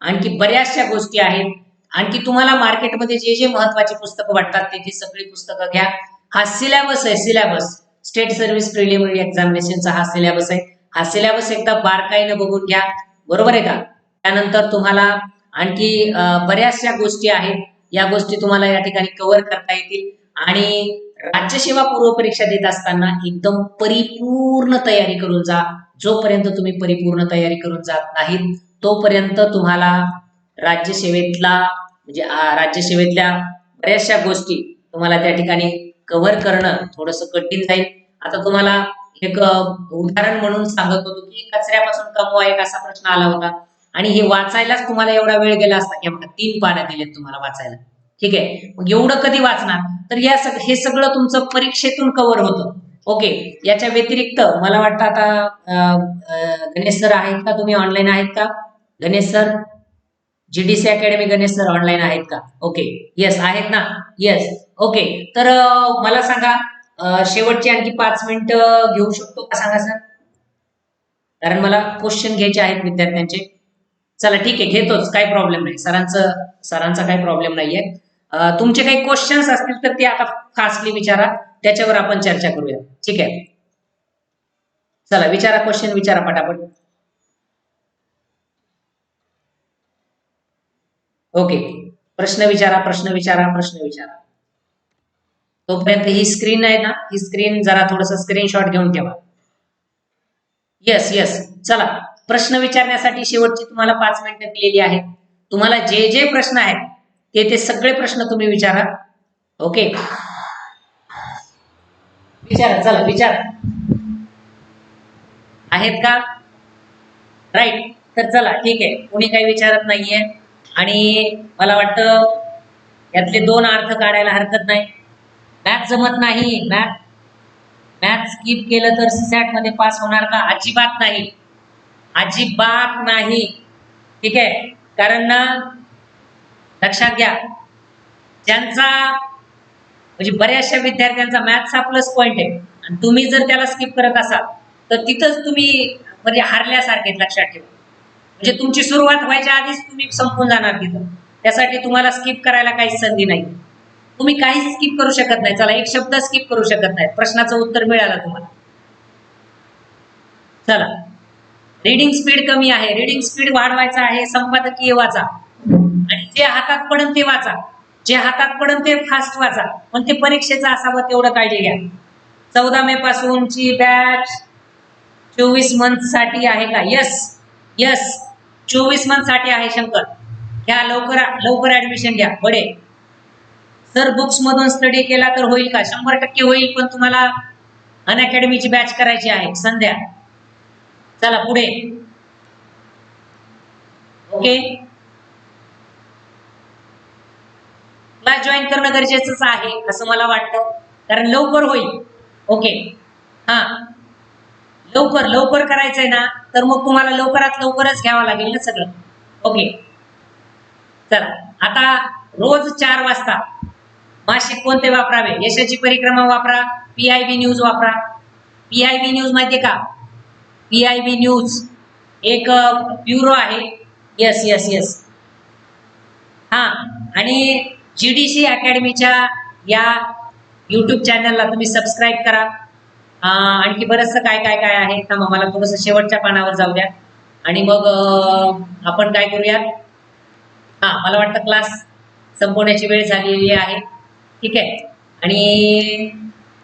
आणखी बऱ्याचशा गोष्टी आहेत, आणखी तुम्हाला मार्केटमध्ये जे जे महत्वाची पुस्तकं वाटतात ते सगळी पुस्तकं घ्या। हा सिलेबस आहे, सिलेबस स्टेट सर्व्हिस प्रिलिमिनरी एक्झामिनेशनचा हा सिलेबस आहे, हा सिलेबस एकदा बारकाईने बघून घ्या, बरोबर आहे का। त्यानंतर तुम्हाला आणखी बऱ्याचशा गोष्टी आहेत, या गोष्टी तुम्हाला या ठिकाणी कव्हर करता येतील आणि राज्यसेवा पूर्व परीक्षा देत असताना एकदम परिपूर्ण तयारी करून जा। जोपर्यंत तुम्ही परिपूर्ण तयारी करून जात नाहीत तोपर्यंत तुम्हाला राज्यसेवेतला म्हणजे राज्यसेवेतल्या बऱ्याचशा गोष्टी तुम्हाला त्या ठिकाणी कव्हर करणं थोडंसं कठीण जाईल। आता तुम्हाला एक उदाहरण म्हणून सांगत होतो की कचऱ्यापासून कमवा एक असा प्रश्न आला होता आणि हे वाचायलाच तुम्हाला एवढा वेळ गेला असता की बघा 3 पानं दिलेत तुम्हाला वाचायला। ठीक आहे, मग एवढं कधी वाचणार, तर हे सगळं तुमचं परीक्षेतून कव्हर होतं। ओके, याच्या व्यतिरिक्त मला वाटतं आता गणेश सर आहेत का, तुम्ही ऑनलाईन आहेत का Ganesh sir, GDC academy Ganesh sir online आहेत का? ओके, येस आहेत ना, येस। ओके, तर मला सांगा शेवटची आणखी 5 मिनिटं घेऊ शकतो का, सांगा सर, कारण मला क्वेश्चन घ्यायचे आहेत विद्यार्थ्यांचे। चला ठीक आहे, घेतोच, काही प्रॉब्लेम नाही, सरांचा काही प्रॉब्लेम नाहीये। तुमचे काही क्वेश्चन्स असतील तर ते आता फास्टली विचारा, त्याच्यावर आपण चर्चा करूया। ठीक आहे, चला विचारा, क्वेश्चन विचारा पटापट। ओके, प्रश्न विचारा, प्रश्न विचारा, प्रश्न विचारा। तोपर्यंत ही स्क्रीन आहे ना, ही स्क्रीन जरा थोडस स्क्रीनशॉट घेऊन ठेवा। येस येस, चला प्रश्न विचारण्यासाठी शेवटची तुम्हाला 5 मिनिटं दिलेली आहेत। तुम्हाला जे जे प्रश्न आहेत ते सगळे प्रश्न तुम्ही विचारा। ओके, विचारा, चला विचारा, आहेत का? राईट, तर चला ठीक आहे, कोणी काही विचारत नाहीये आणि मला वाटतं यातले 2 अर्थ काढायला हरकत नाही। मॅथ जमत नाही, मॅथ स्किप केलं तर सीसॅट मध्ये पास होणार का? अजिबात नाही, अजिबात नाही। ठीक आहे, कारण ना लक्षात घ्या, ज्यांचा म्हणजे बऱ्याचशा विद्यार्थ्यांचा मॅथ्स हा प्लस पॉइंट आहे आणि तुम्ही जर त्याला स्किप करत असाल तर तिथंच तुम्ही म्हणजे हारल्यासारखे, लक्षात ठेवा। म्हणजे तुमची सुरुवात व्हायच्या आधीच तुम्ही संपून जाणार तिथं. त्यासाठी तुम्हाला स्किप करायला काहीच संधी नाही. तुम्ही काहीच स्किप करू शकत नाही. चला, एक शब्द स्किप करू शकत नाही. प्रश्नाचं उत्तर मिळालं तुम्हाला. चला, रीडिंग स्पीड कमी आहे, रीडिंग स्पीड वाढवायचा आहे. संपादकीय वाचा आणि जे हातात पडन ते वाचा, जे हातात पडन ते फास्ट वाचा, पण ते परीक्षेचं असावं तेवढं काळजी घ्या. 14 मे पासूनची बॅच 24 मंथ साठी आहे का? यस यस, 24 मंथ साठी आहे. शंकर, घ्या लवकर, लवकर ऍडमिशन घ्या. बडे सर, बुक्स मधून स्टडी केला तर होईल का? 100% होईल, पण तुम्हाला अनअकॅडमीची बॅच करायची आहे. संध्या, चला पुढे. ओके, क्लास जॉईन करणं गरजेचंच आहे असं मला वाटतं, कारण लवकर होईल. ओके, हा, लवकर लवकर करायचंय ना, तर मग तुम्हाला लवकरात लवकरच घ्यावं लागेल ना सगळं. ओके, चला आता रोज 4 वाजता मासिक कोणते वापरावे? यशाची परिक्रमा वापरा, PIB न्यूज वापरा. PIB न्यूज माहितीये का? PIB न्यूज एक ब्युरो आहे. यस यस यस, हा, आणि GDC अकॅडमीच्या या YouTube चॅनलला तुम्ही सबस्क्राईब करा. आणखी बरंचसं काय काय काय आहे. थांबा, मला थोडंसं शेवटच्या पानावर जाऊ द्या आणि मग आपण काय करूया. हा, मला वाटतं क्लास संपवण्याची वेळ झालेली आहे. ठीक आहे, आणि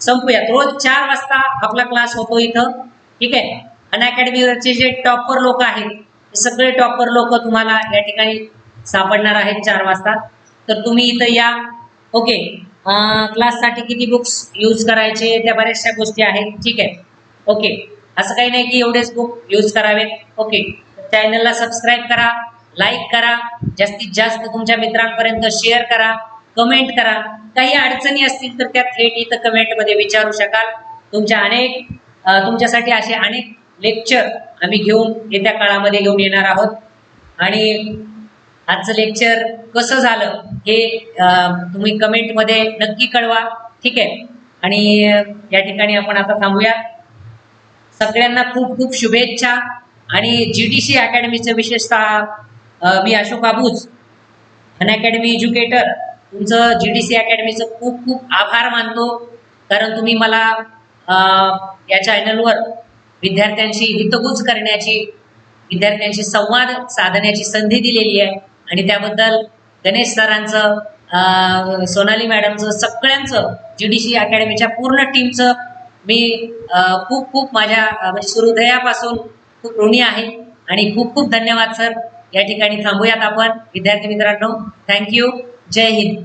संपूयात. रोज 4 वाजता आपला क्लास होतो इथं. ठीक आहे, अनअकॅडमीवरचे जे टॉपर लोक आहेत, ते सगळे टॉपर लोक तुम्हाला या ठिकाणी सापडणार आहेत 4 वाजता. तर तुम्ही इथं या. ओके, क्लाससाठी किती बुक्स यूज करायचे, त्या बऱ्याचशा गोष्टी आहेत. ठीक आहे, ओके, असं काही नाही की एवढेच बुक यूज करावेत. ओके, चॅनलला सबस्क्राईब करा, लाईक करा, जास्तीत जास्त तुमच्या मित्रांपर्यंत शेअर करा, कमेंट करा. काही अडचणी असतील तर त्या थेट इथं कमेंटमध्ये विचारू शकाल. तुमच्यासाठी असे अनेक लेक्चर आम्ही घेऊन येत्या काळामध्ये घेऊन येणार आहोत. आणि आजचं लेक्चर कसं झालं हे तुम्ही कमेंटमध्ये नक्की कळवा. ठीक आहे, आणि या ठिकाणी आपण आता थांबूया. सगळ्यांना खूप खूप शुभेच्छा. आणि GDC अकॅडमीचं विशेषतः मी अशोक आबूज, अनअकॅडमी एज्युकेटर, तुमचं GDC अकॅडमीचं खूप खूप आभार मानतो, कारण तुम्ही मला या चॅनलवर विद्यार्थ्यांशी हितगुज करण्याची, विद्यार्थ्यांशी संवाद साधण्याची संधी दिलेली आहे. आणि त्याबद्दल गणेश सरांचं, सोनाली मॅडमचं, सगळ्यांचं, GDC अकॅडमीच्या पूर्ण टीमचं मी खूप खूप माझ्या हृदयापासून खूप ऋणी आहे. आणि खूप खूप धन्यवाद सर. या ठिकाणी थांबूयात आपण विद्यार्थी मित्रांनो. थँक्यू. जय हिंद.